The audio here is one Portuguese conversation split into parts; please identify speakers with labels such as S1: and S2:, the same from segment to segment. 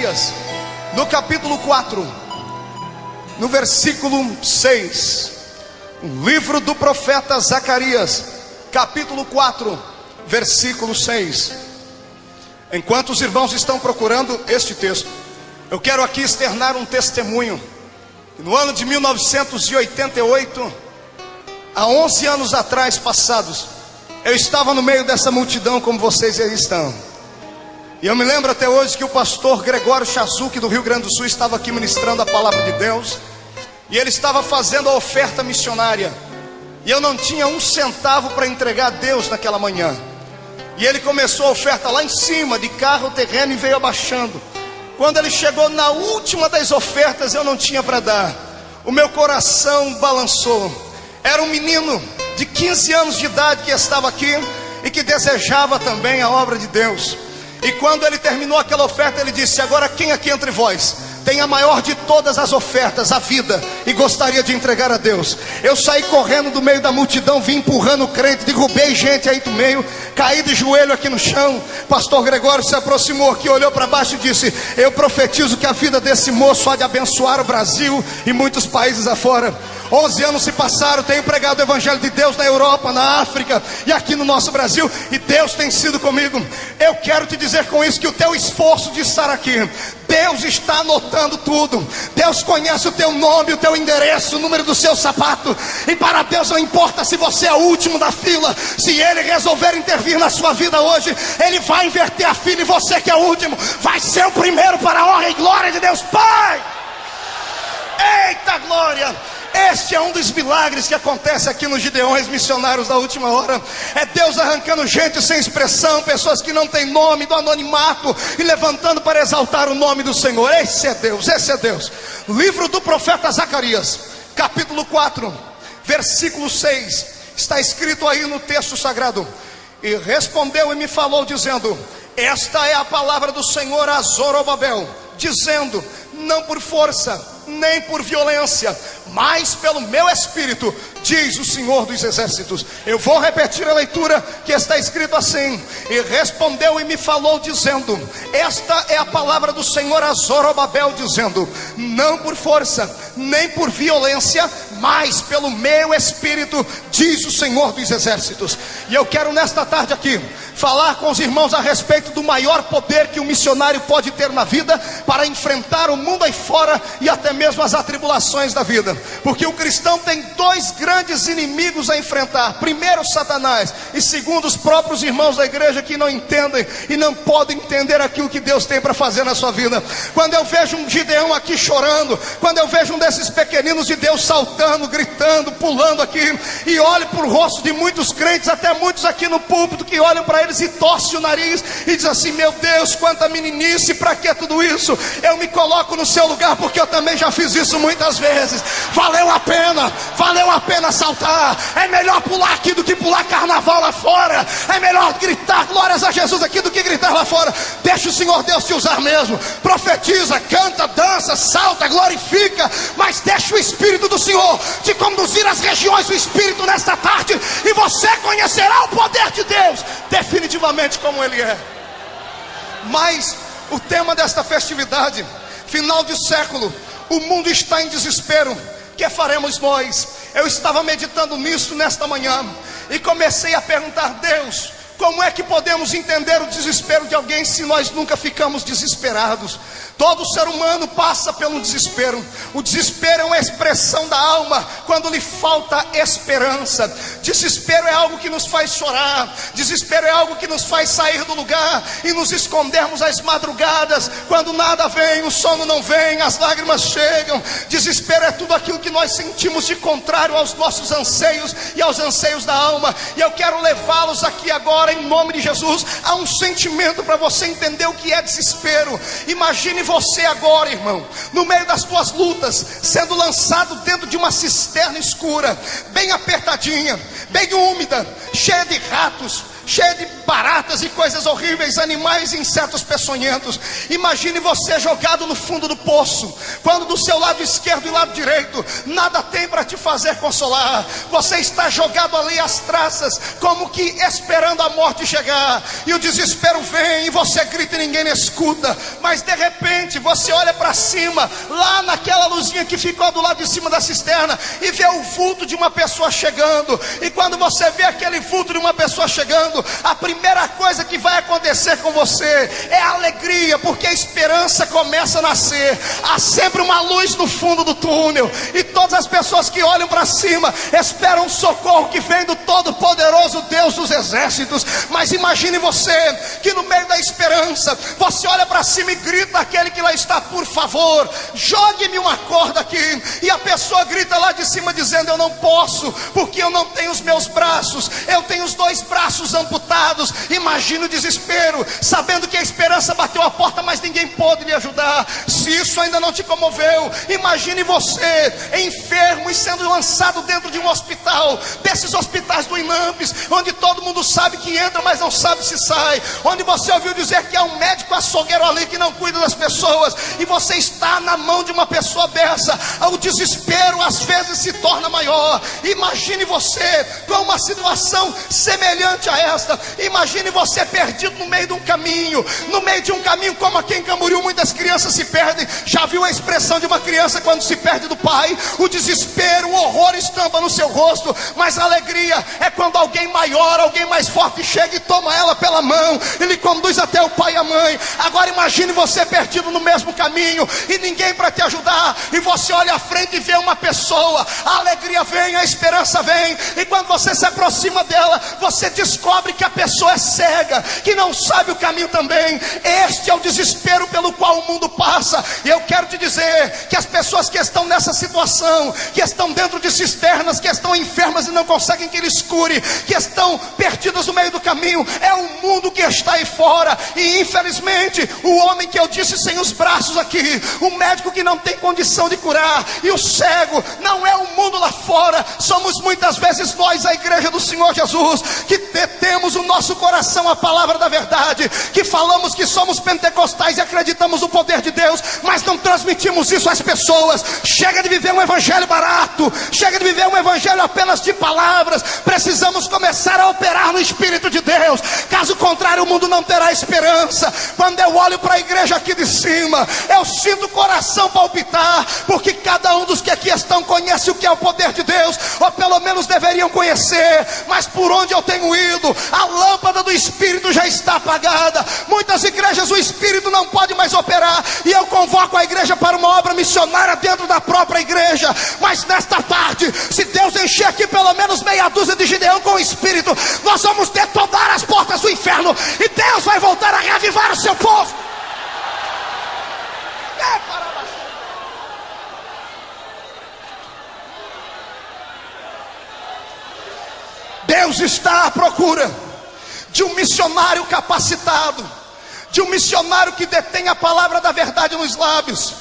S1: Zacarias, no capítulo 4, no versículo 6. O livro do profeta Zacarias, capítulo 4, versículo 6. Enquanto os irmãos estão procurando este texto, eu quero aqui externar um testemunho. No ano de 1988, há 11 anos atrás passados, eu estava no meio dessa multidão como vocês aí estão. E eu me lembro até hoje que o pastor Gregório Chazuki do Rio Grande do Sul estava aqui ministrando a palavra de Deus. E ele estava fazendo a oferta missionária. E eu não tinha um centavo para entregar a Deus naquela manhã. E ele começou a oferta lá em cima, de carro, terreno, e veio abaixando. Quando ele chegou na última das ofertas, eu não tinha para dar. O meu coração balançou. Era um menino de 15 anos de idade que estava aqui e que desejava também a obra de Deus. E quando ele terminou aquela oferta, ele disse: agora quem aqui entre vós tem a maior de todas as ofertas, a vida, e gostaria de entregar a Deus? Eu saí correndo do meio da multidão, vim empurrando o crente, derrubei gente aí do meio, caí de joelho aqui no chão. Pastor Gregório se aproximou aqui, olhou para baixo e disse: eu profetizo que a vida desse moço há de abençoar o Brasil e muitos países afora. 11 anos se passaram, tenho pregado o evangelho de Deus na Europa, na África e aqui no nosso Brasil, e Deus tem sido comigo. Eu quero te dizer com isso que o teu esforço de estar aqui, Deus está anotando tudo. Deus conhece o teu nome, o teu endereço, o número do seu sapato. E para Deus não importa se você é o último da fila. Se Ele resolver intervir na sua vida hoje, Ele vai inverter a fila, e você que é o último vai ser o primeiro, para a honra e glória de Deus Pai. Eita glória! Este é um dos milagres que acontece aqui nos Gideões Missionários da Última Hora. É Deus arrancando gente sem expressão, pessoas que não têm nome, do anonimato, e levantando para exaltar o nome do Senhor. Esse é Deus, esse é Deus. Livro do profeta Zacarias, capítulo 4, versículo 6. Está escrito aí no texto sagrado: e respondeu e me falou dizendo: esta é a palavra do Senhor a Zorobabel, dizendo: não por força, nem por violência, mas pelo meu espírito, diz o Senhor dos Exércitos. Eu vou repetir a leitura que está escrito assim: e respondeu e me falou dizendo: esta é a palavra do Senhor a Zorobabel, dizendo: não por força, nem por violência, mas pelo meu espírito, diz o Senhor dos Exércitos. E eu quero nesta tarde aqui falar com os irmãos a respeito do maior poder que um missionário pode ter na vida, para enfrentar o mundo aí fora e até mesmo as atribulações da vida. Porque o cristão tem dois grandes inimigos a enfrentar: primeiro Satanás, e segundo os próprios irmãos da igreja, que não entendem e não podem entender aquilo que Deus tem para fazer na sua vida. Quando eu vejo um Gideão aqui chorando, quando eu vejo um desses pequeninos de Deus saltando, gritando, pulando aqui, e olho para o rosto de muitos crentes, até muitos aqui no púlpito, que olham para eles e torcem o nariz e dizem assim: meu Deus, quanta meninice, para que tudo isso? Eu me coloco no seu lugar, porque eu também já fiz isso muitas vezes. Valeu a pena saltar. É melhor pular aqui do que pular carnaval lá fora. É melhor gritar glórias a Jesus aqui do que gritar lá fora. Deixa o Senhor Deus te usar mesmo. Profetiza, canta, dança, salta, glorifica, mas deixa o Espírito do Senhor te conduzir às regiões do Espírito nesta tarde, e você conhecerá o poder de Deus definitivamente como Ele é. Mas o tema desta festividade, final de século, o mundo está em desespero. Que faremos nós? Eu estava meditando nisso nesta manhã e comecei a perguntar: Deus, como é que podemos entender o desespero de alguém se nós nunca ficamos desesperados? Todo ser humano passa pelo desespero. O desespero é uma expressão da alma quando lhe falta esperança. Desespero é algo que nos faz chorar. Desespero é algo que nos faz sair do lugar e nos escondermos às madrugadas, quando nada vem, o sono não vem, as lágrimas chegam. Desespero é tudo aquilo que nós sentimos de contrário aos nossos anseios e aos anseios da alma. E eu quero levá-los aqui agora, em nome de Jesus, a um sentimento para você entender o que é desespero. Imagine você agora, irmão, no meio das tuas lutas, sendo lançado dentro de uma cisterna escura, bem apertadinha, bem úmida, cheia de ratos. cheia de baratas e coisas horríveis, animais e insetos peçonhentos. Imagine você jogado no fundo do poço, quando do seu lado esquerdo e lado direito nada tem para te fazer consolar. Você está jogado ali às traças, como que esperando a morte chegar, e o desespero vem, e você grita e ninguém escuta. Mas de repente você olha para cima, lá naquela luzinha que ficou do lado de cima da cisterna, e vê o vulto de uma pessoa chegando. E quando você vê aquele vulto de uma pessoa chegando, a primeira coisa que vai acontecer com você é alegria, porque a esperança começa a nascer. Há sempre uma luz no fundo do túnel, e todas as pessoas que olham para cima esperam um socorro que vem do Todo-Poderoso Deus dos exércitos. Mas imagine você que no meio da esperança, você olha para cima e grita àquele que lá está: por favor, jogue-me uma corda aqui. E a pessoa grita lá de cima dizendo: eu não posso, porque eu não tenho os meus braços, eu tenho os 2 braços amputados. Imagina o desespero, sabendo que a esperança bateu a porta, mas ninguém pôde lhe ajudar. Se isso ainda não te comoveu, imagine você enfermo e sendo lançado dentro de um hospital, desses hospitais do INAMPS, onde todo mundo sabe que entra, mas não sabe se sai, onde você ouviu dizer que é um médico açougueiro ali que não cuida das pessoas, e você está na mão de uma pessoa dessa. O desespero às vezes se torna maior. Imagine você com uma situação semelhante a esta. Imagine você perdido no meio de um caminho, como aqui em Camboriú muitas crianças se perdem. Já viu a expressão de uma criança quando se perde do pai? O desespero, o horror estampa no seu rosto, mas a alegria é quando alguém maior, alguém mais forte chega e toma ela pela mão, ele conduz até o pai e a mãe. Agora imagine você perdido no mesmo caminho e ninguém para te ajudar, e você olha à frente e vê uma pessoa. A alegria vem, a esperança vem, e quando você se aproxima dela, você descobre que a pessoa é cega, que não sabe o caminho também. Este é o desespero pelo qual o mundo passa. E eu quero te dizer que as pessoas que estão nessa situação, que estão dentro de cisternas, que estão enfermas e não conseguem que lhes cure, que estão perdidas no meio do caminho, é o mundo que está aí fora. E infelizmente o homem que eu disse sem os braços aqui, o médico que não tem condição de curar, e o cego, não é o mundo lá fora. Somos muitas vezes nós, a igreja do Senhor Jesus, que detemos o nosso coração à palavra da verdade, que falamos que somos pentecostais e acreditamos no poder de Deus, mas não transmitimos isso às pessoas. Chega de viver um evangelho barato, chega de viver um evangelho apenas de palavras. Precisamos começar a operar no Espírito de Deus, caso contrário o mundo não terá esperança. Quando eu olho para a igreja aqui de cima, eu sinto o coração palpitar, porque cada um dos que aqui estão conhece o que é o poder de Deus, ou pelo menos deveriam conhecer. Mas por onde eu tenho ido, a lâmpada do Espírito já está apagada. Muitas igrejas o Espírito não pode mais operar, e eu convoco a igreja para uma obra missionária dentro da própria igreja. Mas nesta tarde, se Deus encher aqui pelo menos meia dúzia de Gideão com o Espírito, nós vamos detonar as portas do inferno, e Deus vai voltar a reavivar o seu povo. Deus está à procura de um missionário capacitado, de um missionário que detém a palavra da verdade nos lábios.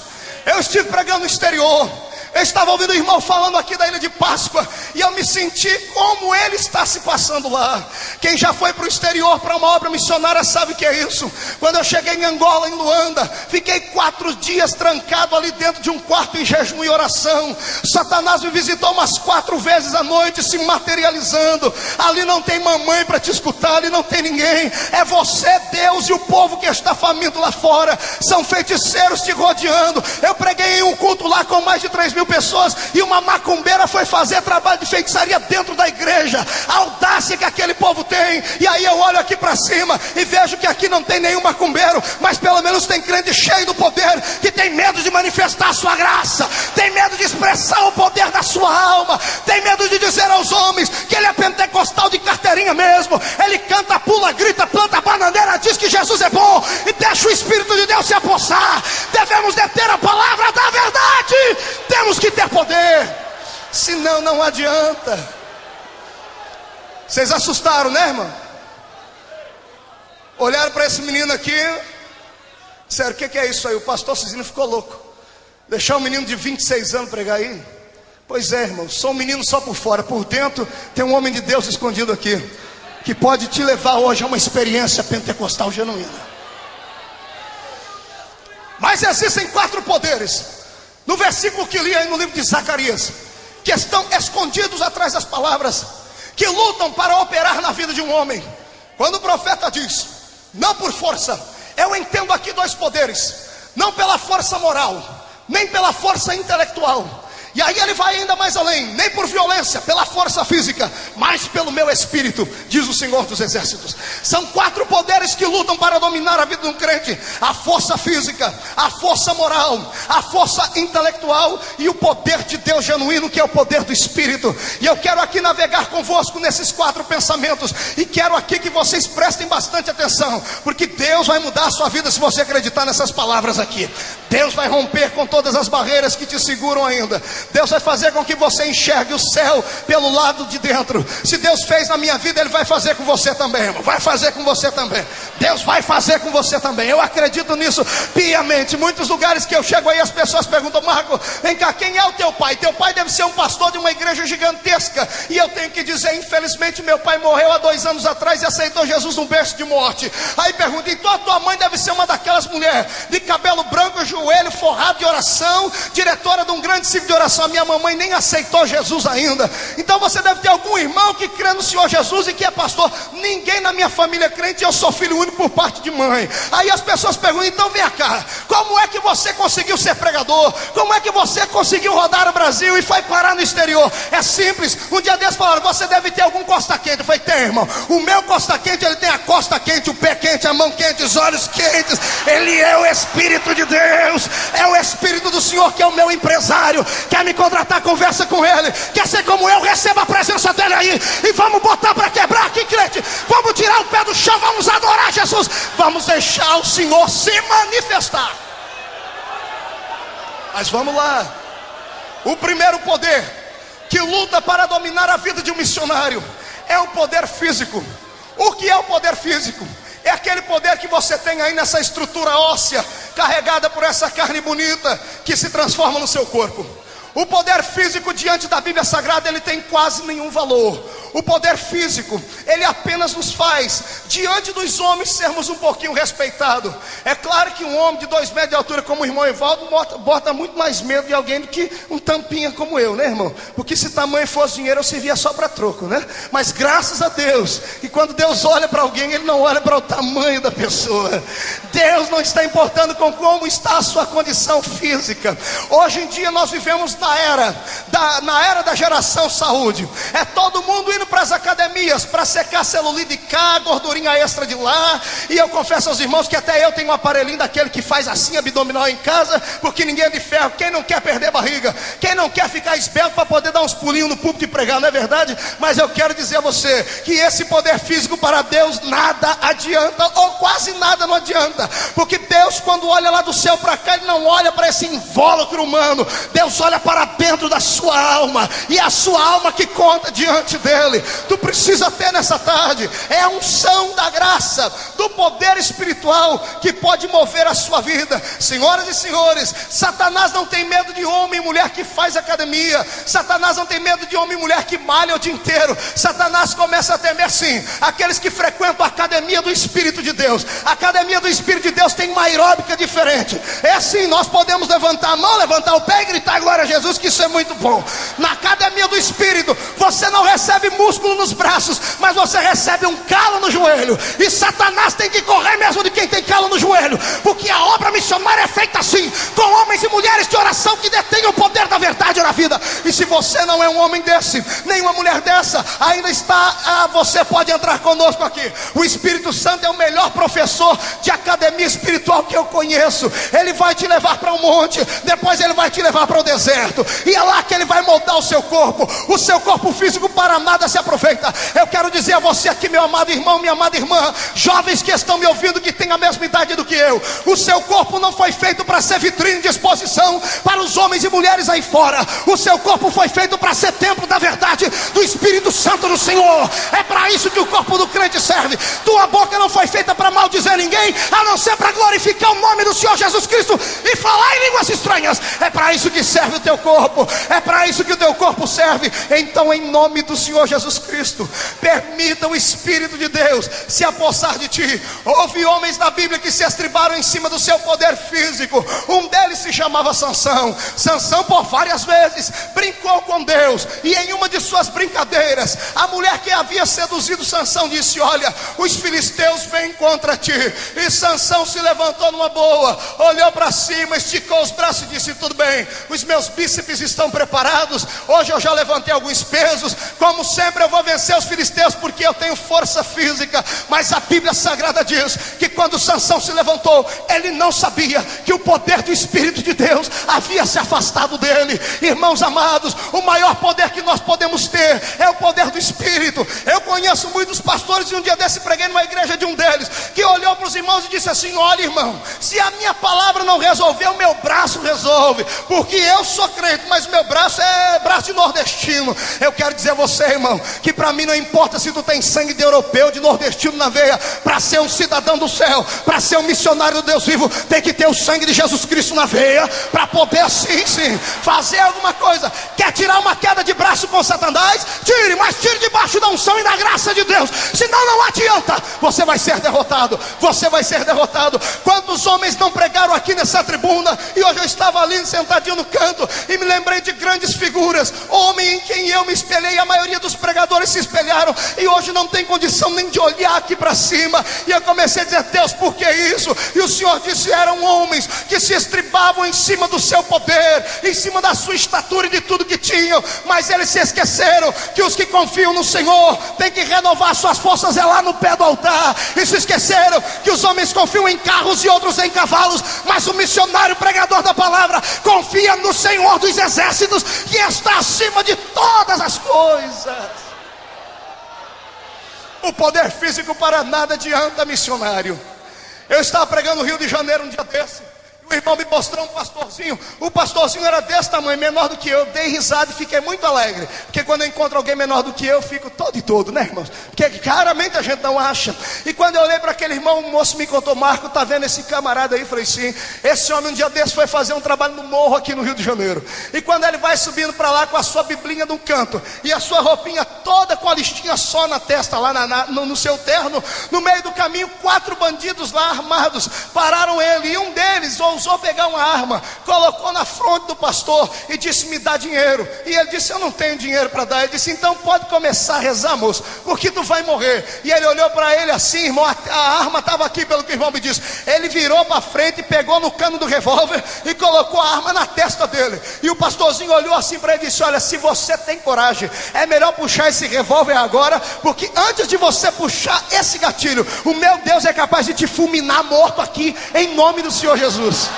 S1: Eu estive pregando no exterior, eu estava ouvindo o irmão falando aqui da Ilha de Páscoa, e eu me senti como ele está se passando lá. Quem já foi para o exterior para uma obra missionária sabe o que é isso. Quando eu cheguei em Angola, em Luanda, fiquei 4 dias trancado ali dentro de um quarto em jejum e oração. Satanás me visitou umas 4 vezes à noite, se materializando. Ali não tem mamãe para te escutar, ali não tem ninguém. É você, Deus, e o povo que está faminto lá fora. São feiticeiros te rodeando. Eu preguei em um culto lá com mais de 3.000 pessoas, e uma macumbeira foi fazer trabalho de feitiçaria dentro da igreja. A audácia que aquele povo tem. E aí eu olho aqui para cima e vejo que aqui não tem nenhum macumbeiro, mas pelo menos tem crente cheio do poder, que tem medo de manifestar a sua graça, tem medo de expressar o poder da sua alma, tem medo de dizer aos homens que ele é pentecostal de carteirinha mesmo. Ele canta, pula, grita, planta bananeira, diz que Jesus é bom, e deixa o Espírito de Deus se apossar. Devemos deter a palavra da verdade, temos que ter poder, senão não adianta. Vocês assustaram, né, irmão? Olharam para esse menino aqui, disseram: o que é isso aí? O pastor Cisino ficou louco, deixar um menino de 26 anos pregar aí? Pois é, irmão, sou um menino só por fora, por dentro tem um homem de Deus escondido aqui. que pode te levar hoje a uma experiência pentecostal genuína. Mas existem 4 poderes, no versículo que li aí no livro de Zacarias, que estão escondidos atrás das palavras, que lutam para operar na vida de um homem. Quando o profeta diz, não por força, eu entendo aqui 2 poderes, não pela força moral, nem pela força intelectual. E aí ele vai ainda mais além, nem por violência, pela força física, mas pelo meu espírito, diz o Senhor dos Exércitos. São 4 poderes que lutam para dominar a vida de um crente: a força física, a força moral, a força intelectual e o poder de Deus genuíno, que é o poder do Espírito. E eu quero aqui navegar convosco nesses 4 pensamentos, e quero aqui que vocês prestem bastante atenção, porque Deus vai mudar a sua vida se você acreditar nessas palavras aqui. Deus vai romper com todas as barreiras que te seguram ainda. Deus vai fazer com que você enxergue o céu pelo lado de dentro. Se Deus fez na minha vida, Ele vai fazer com você também, irmão. Vai fazer com você também. Deus vai fazer com você também. Eu acredito nisso piamente. Muitos lugares que eu chego aí, as pessoas perguntam: Marco, vem cá, quem é o teu pai? Teu pai deve ser um pastor de uma igreja gigantesca. E eu tenho que dizer, infelizmente, meu pai morreu há 2 anos atrás e aceitou Jesus num berço de morte. Aí pergunto: então a tua mãe deve ser uma daquelas mulheres de cabelo branco, joelho forrado de oração, diretora de um grande ciclo de oração. A minha mamãe nem aceitou Jesus ainda. Então você deve ter algum irmão que crê no Senhor Jesus e que é pastor. Ninguém na minha família é crente, eu sou filho único por parte de mãe. Aí as pessoas perguntam: então vem cá, como é que você conseguiu ser pregador? Como é que você conseguiu rodar o Brasil e foi parar no exterior? É simples. Um dia desses falaram: você deve ter algum costa quente. Eu falei: tem, irmão. O meu costa quente, ele tem a costa quente, o pé quente, a mão quente, os olhos quentes. Ele é o Espírito de Deus, é o Espírito do Senhor que é o meu empresário. Quer me contratar? Conversa com Ele. Quer ser como eu? Receba a presença dEle aí. E vamos botar para quebrar aqui, crente. Vamos tirar o pé do chão, vamos adorar Jesus. Vamos deixar o Senhor se manifestar. Mas vamos lá. O primeiro poder que luta para dominar a vida de um missionário é o poder físico. O que é o poder físico? É aquele poder que você tem aí nessa estrutura óssea, carregada por essa carne bonita, que se transforma no seu corpo. O poder físico diante da Bíblia Sagrada, ele tem quase nenhum valor. O poder físico, ele apenas nos faz, diante dos homens, sermos um pouquinho respeitados. É claro que um homem de 2 metros de altura como o irmão Evaldo bota muito mais medo de alguém do que um tampinha como eu, né, irmão? Porque se tamanho fosse dinheiro, eu servia só para troco, né? Mas graças a Deus, e quando Deus olha para alguém, Ele não olha para o tamanho da pessoa. Deus não está importando com como está a sua condição física. Hoje em dia nós vivemos na era da geração saúde. É todo mundo indo para as academias para secar celulite de cá, gordurinha extra de lá. E eu confesso aos irmãos que até eu tenho um aparelhinho daquele que faz assim abdominal em casa, porque ninguém é de ferro. Quem não quer perder barriga, quem não quer ficar esbelto para poder dar uns pulinhos no púlpito e pregar, não é verdade? Mas eu quero dizer a você que esse poder físico para Deus nada adianta, ou quase nada não adianta. Porque Deus, quando olha lá do céu para cá, Ele não olha para esse invólucro humano. Deus olha para dentro da sua alma, e é a sua alma que conta diante dEle. Tu precisa ter nessa tarde é a unção da graça, do poder espiritual que pode mover a sua vida. Senhoras e senhores, Satanás não tem medo de homem e mulher que faz academia. Satanás não tem medo de homem e mulher que malha o dia inteiro. Satanás começa a temer sim aqueles que frequentam a academia do Espírito de Deus. A academia do Espírito de Deus tem uma aeróbica diferente. É assim, nós podemos levantar a mão, levantar o pé e gritar glória a Jesus, que isso é muito bom. Na academia do Espírito, você não recebe músculo nos braços, mas você recebe um calo no joelho. E Satanás tem que correr mesmo de quem tem calo no joelho, porque a obra missionária é feita assim, com homens e mulheres de oração que detêm o poder da verdade na vida. E se você não é um homem desse, nem uma mulher dessa, ainda está, você pode entrar conosco aqui. O Espírito Santo é o melhor professor de academia espiritual que eu conheço. Ele vai te levar para um monte, depois ele vai te levar para o deserto, e é lá que ele vai moldar o seu corpo. O seu corpo físico para nada se aproveita. Eu quero dizer a você aqui, meu amado irmão, minha amada irmã, jovens que estão me ouvindo, que têm a mesma idade do que eu, o seu corpo não foi feito para ser vitrine de exposição para os homens e mulheres aí fora. O seu corpo foi feito para ser templo da verdade do do Espírito Santo do Senhor. É para isso que o corpo do crente serve. Tua boca não foi feita para maldizer ninguém, a não ser para glorificar o nome do Senhor Jesus Cristo e falar em línguas estranhas. É para isso que serve o teu corpo, é para isso que o teu corpo serve. Então, em nome do Senhor Jesus Cristo, permita o Espírito de Deus se apossar de ti. Houve homens na Bíblia que se estribaram em cima do seu poder físico. Um deles se chamava Sansão. Sansão por várias vezes brincou com Deus, e em uma de suas brincadeiras, a mulher que havia seduzido Sansão disse: olha, os filisteus vêm contra ti. E Sansão se levantou numa boa, olhou para cima, esticou os braços e disse: tudo bem, os meus bíceps estão preparados, hoje eu já levantei alguns pesos, como sempre eu vou vencer os filisteus, porque eu tenho força física. Mas a Bíblia Sagrada diz que quando Sansão se levantou, ele não sabia que o poder do Espírito de Deus havia se afastado dele. Irmãos amados, o maior poder que nós podemos ter é o poder do Espírito. Eu conheço muitos pastores, e um dia desse preguei numa igreja de um deles, que olhou para os irmãos e disse assim: olha, irmão, se a minha palavra não resolver, o meu braço resolve, porque eu sou crente, mas o meu braço é braço de nordestino. Eu quero dizer a você, irmão, que para mim não importa se tu tem sangue de europeu, de nordestino na veia. Para ser um cidadão do céu, para ser um missionário do Deus vivo, tem que ter o sangue de Jesus Cristo na veia, para poder assim sim fazer alguma coisa. Quer tirar uma queda de braço com Satanás? Tire, mas tire debaixo da unção e da graça de Deus, senão não adianta, você vai ser derrotado, você vai ser derrotado. Quantos homens não pregaram aqui nessa tribuna, e hoje eu estava ali sentadinho no canto, e me lembrei de grandes figuras, homem em quem eu me espelhei. A maioria dos pregadores se espelharam, e hoje não tem condição nem de olhar aqui para cima. E eu comecei a dizer: Deus, por que isso? E o Senhor disse: eram homens que se estribavam em cima do seu poder, em cima da sua estatura e de tudo que tinham, mas eles se esqueceram que os que confiam no Senhor têm que renovar suas forças é lá no pé do altar. E se esqueceram que os homens confiam em carros e outros em cavalos, mas o missionário pregador da palavra confia no Senhor dos exércitos, que está acima de todas as coisas. O poder físico para nada adianta, missionário. Eu estava pregando no Rio de Janeiro um dia desse, o irmão me mostrou um pastorzinho. O pastorzinho era desse tamanho, menor do que eu. Dei risada e fiquei muito alegre, porque quando eu encontro alguém menor do que eu fico todo e todo, né, irmãos? Porque raramente a gente não acha. E quando eu olhei para aquele irmão, o moço me contou: Marco, tá vendo esse camarada aí? Eu falei: sim, esse homem um dia desse foi fazer um trabalho no morro aqui no Rio de Janeiro, e quando ele vai subindo para lá com a sua biblinha no canto, e a sua roupinha toda com a listinha só na testa, lá no seu terno, no meio do caminho, 4 bandidos lá armados pararam ele, e um deles ousou pegar uma arma, colocou na fronte do pastor e disse: me dá dinheiro. E ele disse: eu não tenho dinheiro para dar. Ele disse: então pode começar a rezar, moço, porque tu vai morrer. E ele olhou para ele assim, irmão, a arma estava aqui, pelo que o irmão me disse. Ele virou para frente, pegou no cano do revólver e colocou a arma na testa dele. E o pastorzinho olhou assim para ele e disse: olha, se você tem coragem, é melhor puxar esse revólver agora, porque antes de você puxar esse gatilho, o meu Deus é capaz de te fulminar morto aqui, em nome do Senhor Jesus.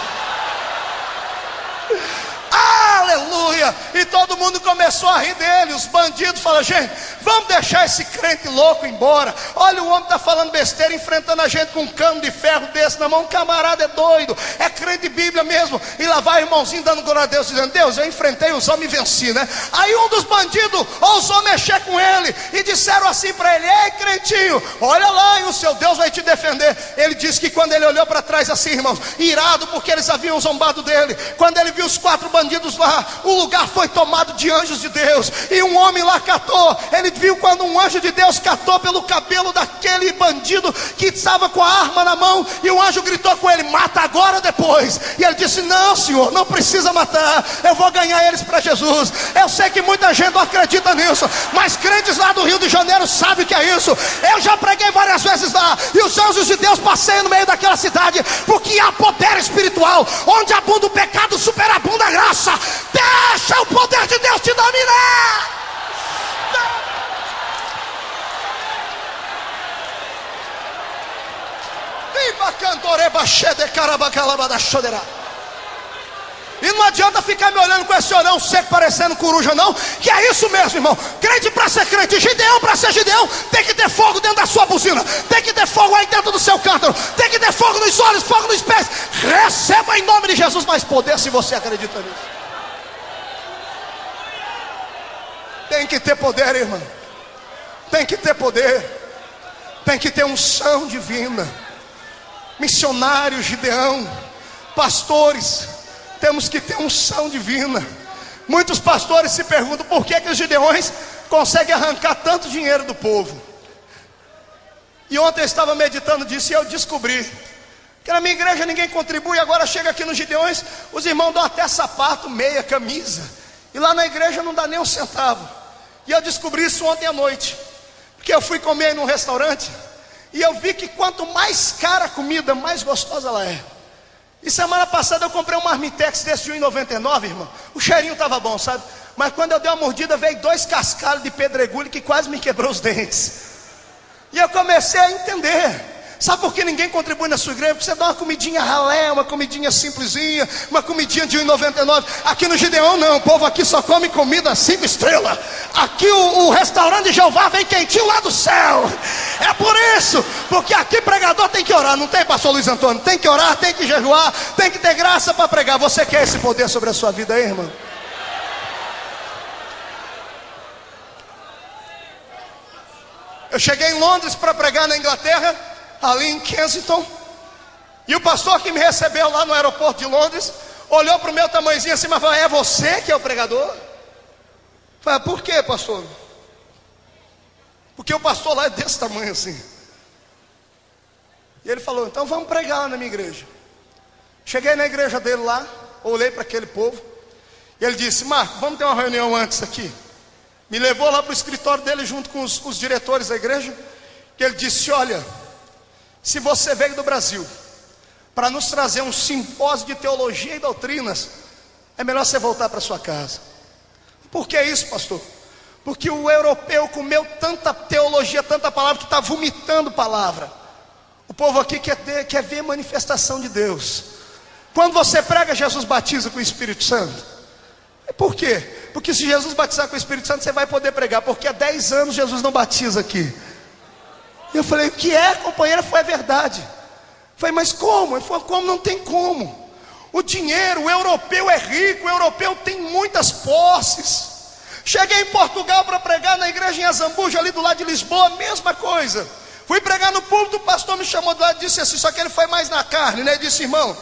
S1: Aleluia! E todo mundo começou a rir dele. Os bandidos falaram: gente, vamos deixar esse crente louco embora. Olha, o homem está falando besteira, enfrentando a gente com um cano de ferro desse na mão. Um camarada é doido, é crente de Bíblia mesmo. E lá vai o irmãozinho dando glória a Deus, dizendo: Deus, eu enfrentei os homens e venci, né? Aí um dos bandidos ousou mexer com ele e disseram assim para ele: ei, crentinho, olha lá, e o seu Deus vai te defender. Ele disse que quando ele olhou para trás assim, irmãos, irado porque eles haviam zombado dele, quando ele viu os 4 bandidos lá, o lugar foi tomado de anjos de Deus. E um homem lá catou, ele viu quando um anjo de Deus catou pelo cabelo daquele bandido que estava com a arma na mão, e o anjo gritou com ele: mata agora ou depois? E ele disse: não, Senhor, não precisa matar, eu vou ganhar eles para Jesus. Eu sei que muita gente não acredita nisso, mas crentes lá do Rio de Janeiro sabem o que é isso. Eu já preguei várias vezes lá, e os anjos de Deus passeiam no meio daquela cidade, porque há poder espiritual. Onde abunda o pecado, superabunda a graça. Deixa o poder de Deus te dominar. E não adianta ficar me olhando com esse olhão seco parecendo coruja não, que é isso mesmo, irmão. Crente para ser crente, Gideão para ser Gideão, tem que ter fogo dentro da sua buzina, tem que ter fogo aí dentro do seu cântaro, tem que ter fogo nos olhos, fogo nos pés. Receba em nome de Jesus mais poder, se você acredita nisso. Tem que ter poder, irmão. Tem que ter poder. Tem que ter unção divina. Missionário Gideão, pastores, temos que ter unção divina. Muitos pastores se perguntam por que os Gideões conseguem arrancar tanto dinheiro do povo. E ontem eu estava meditando disso e eu descobri que na minha igreja ninguém contribui. Agora chega aqui nos Gideões, os irmãos dão até sapato, meia, camisa, e lá na igreja não dá nem um centavo. E eu descobri isso ontem à noite, porque eu fui comer aí num restaurante e eu vi que quanto mais cara a comida, mais gostosa ela é. E semana passada eu comprei um marmitex desse de R$1,99, irmão. O cheirinho estava bom, sabe? Mas quando eu dei uma mordida, veio 2 cascalhos de pedregulho que quase me quebrou os dentes. E eu comecei a entender. Sabe por que ninguém contribui na sua igreja? Porque você dá uma comidinha ralé, uma comidinha simplesinha, uma comidinha de R$1,99. Aqui no Gideão não, o povo aqui só come comida 5 estrelas. Aqui o restaurante de Jeová vem quentinho lá do céu. É por isso, porque aqui pregador tem que orar, não tem, pastor Luiz Antônio? Tem que orar, tem que jejuar, tem que ter graça para pregar. Você quer esse poder sobre a sua vida aí, irmão? Eu cheguei em Londres para pregar na Inglaterra, ali em Kensington, e o pastor que me recebeu lá no aeroporto de Londres olhou para o meu tamanhozinho assim, mas falou: é você que é o pregador? Eu falei: por quê, pastor? Porque o pastor lá é desse tamanho assim. E ele falou: então vamos pregar lá na minha igreja. Cheguei na igreja dele lá, olhei para aquele povo, e ele disse: Marco, vamos ter uma reunião antes aqui. Me levou lá para o escritório dele junto com os diretores da igreja, que ele disse: olha, se você veio do Brasil para nos trazer um simpósio de teologia e doutrinas, é melhor você voltar para sua casa. Por que isso, pastor? Porque o europeu comeu tanta teologia, tanta palavra, que está vomitando palavra. O povo aqui quer ver manifestação de Deus. Quando você prega, Jesus batiza com o Espírito Santo. Por quê? Porque se Jesus batizar com o Espírito Santo, você vai poder pregar. Porque há 10 anos Jesus não batiza aqui. E eu falei: o que é, companheira? Foi verdade. Eu falei: mas como? Ele falou: como? Não tem como. O dinheiro, o europeu é rico, o europeu tem muitas posses. Cheguei em Portugal para pregar na igreja em Azambuja, ali do lado de Lisboa, mesma coisa. Fui pregar no púlpito, o pastor me chamou do lado e disse assim, só que ele foi mais na carne, né? Ele disse: irmão,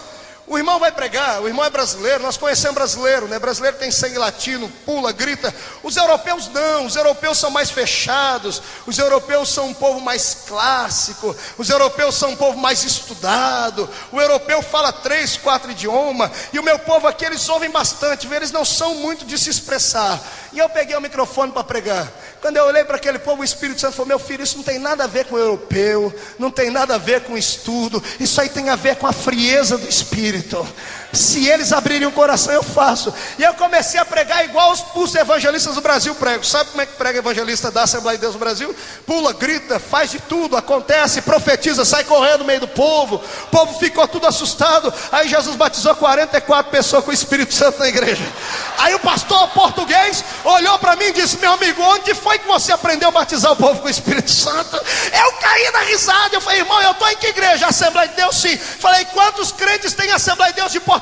S1: o irmão vai pregar, o irmão é brasileiro, nós conhecemos brasileiro, né? Brasileiro tem sangue latino, pula, grita. Os europeus não, os europeus são mais fechados, os europeus são um povo mais clássico, os europeus são um povo mais estudado, o europeu fala 3, 4 idiomas, e o meu povo aqui, eles ouvem bastante, eles não são muito de se expressar. E eu peguei o microfone para pregar. Quando eu olhei para aquele povo, o Espírito Santo falou: meu filho, isso não tem nada a ver com o europeu, não tem nada a ver com estudo, isso aí tem a ver com a frieza do Espírito. Se eles abrirem o coração, eu faço. E eu comecei a pregar igual os evangelistas do Brasil pregam. Sabe como é que prega evangelista da Assembleia de Deus no Brasil? Pula, grita, faz de tudo, acontece, profetiza, sai correndo no meio do povo. O povo ficou tudo assustado. Aí Jesus batizou 44 pessoas com o Espírito Santo na igreja. Aí o pastor português olhou para mim e disse: meu amigo, onde foi que você aprendeu a batizar o povo com o Espírito Santo? Eu caí na risada. Eu falei: irmão, eu estou em que igreja? Assembleia de Deus, sim. Falei: quantos crentes tem a Assembleia de Deus de Portugal?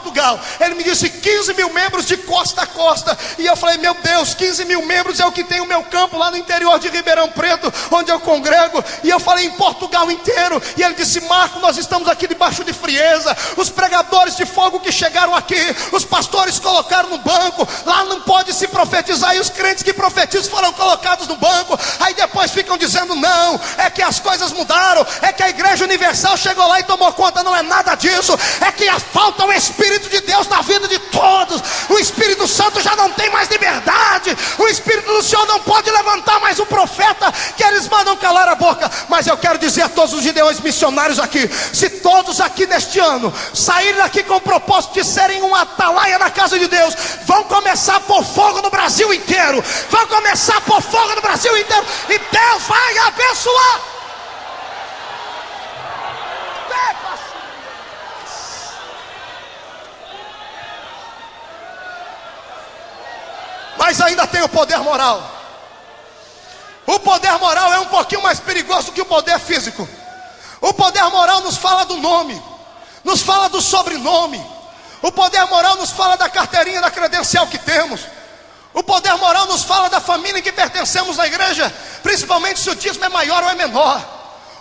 S1: Ele me disse: 15 mil membros de costa a costa. E eu falei: meu Deus, 15 mil membros é o que tem o meu campo lá no interior de Ribeirão Preto, onde eu congrego. E eu falei: em Portugal inteiro. E ele disse: Marco, nós estamos aqui debaixo de frieza. Os pregadores de fogo que chegaram aqui, os pastores colocaram no banco. Lá não pode se profetizar. E os crentes que profetizam foram colocados no banco. Aí depois ficam dizendo: não, é que as coisas mudaram, é que a Igreja Universal chegou lá e tomou conta. Não é nada disso. É que falta o Espírito de Deus na vida de todos. O Espírito Santo já não tem mais liberdade. O Espírito do Senhor não pode levantar mais o profeta que eles mandam calar a boca. Mas eu quero dizer a todos os gideões missionários aqui: se todos aqui neste ano saírem daqui com o propósito de serem uma atalaia na casa de Deus, vão começar a pôr fogo no Brasil inteiro. Vão começar a pôr fogo no Brasil inteiro. E Deus vai abençoar. Mas ainda tem o poder moral. O poder moral é um pouquinho mais perigoso do que o poder físico. O poder moral nos fala do nome, nos fala do sobrenome. O poder moral nos fala da carteirinha, da credencial que temos. O poder moral nos fala da família em que pertencemos na igreja, principalmente se o dízimo é maior ou é menor.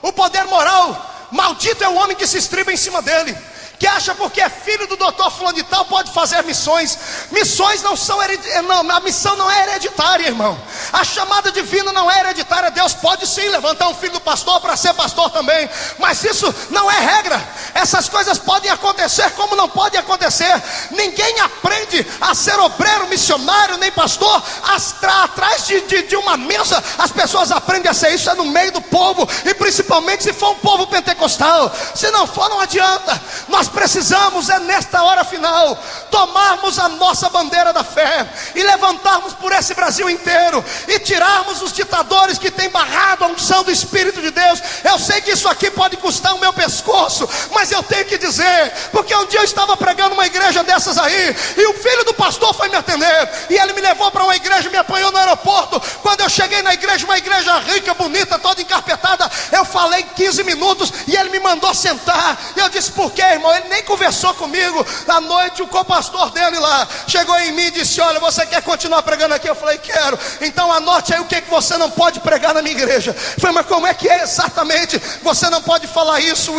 S1: O poder moral, maldito é o homem que se estriba em cima dele, que acha porque é filho do doutor fulano de tal pode fazer missões. Missões não são a missão não é hereditária, irmão. A chamada divina não é hereditária. Deus pode sim levantar um filho do pastor para ser pastor também, mas isso não é regra. Essas coisas podem acontecer como não podem acontecer. Ninguém aprende a ser obreiro, missionário, nem pastor atrás de uma mesa. As pessoas aprendem a ser isso no meio do povo, e principalmente se for um povo pentecostal. Se não for, não adianta. Nós precisamos, nesta hora final, tomarmos a nossa bandeira da fé e levantarmos por esse Brasil inteiro e tirarmos os ditadores que têm barrado a unção do Espírito de Deus. Eu sei que isso aqui pode custar o meu pescoço, mas eu tenho que dizer, porque um dia eu estava pregando uma igreja dessas aí, e o filho do pastor foi me atender, e ele me levou para uma igreja, me apanhou no aeroporto. Quando eu cheguei na igreja, uma igreja rica, bonita, toda encarpetada, eu falei 15 minutos e ele me mandou sentar. E eu disse: por quê, irmão? Ele nem conversou comigo. À noite o co-pastor dele lá chegou em mim e disse: olha, você quer continuar pregando aqui? Eu falei: quero. Então anote aí o que você não pode pregar na minha igreja. Eu falei: mas como é que é exatamente? Você não pode falar isso.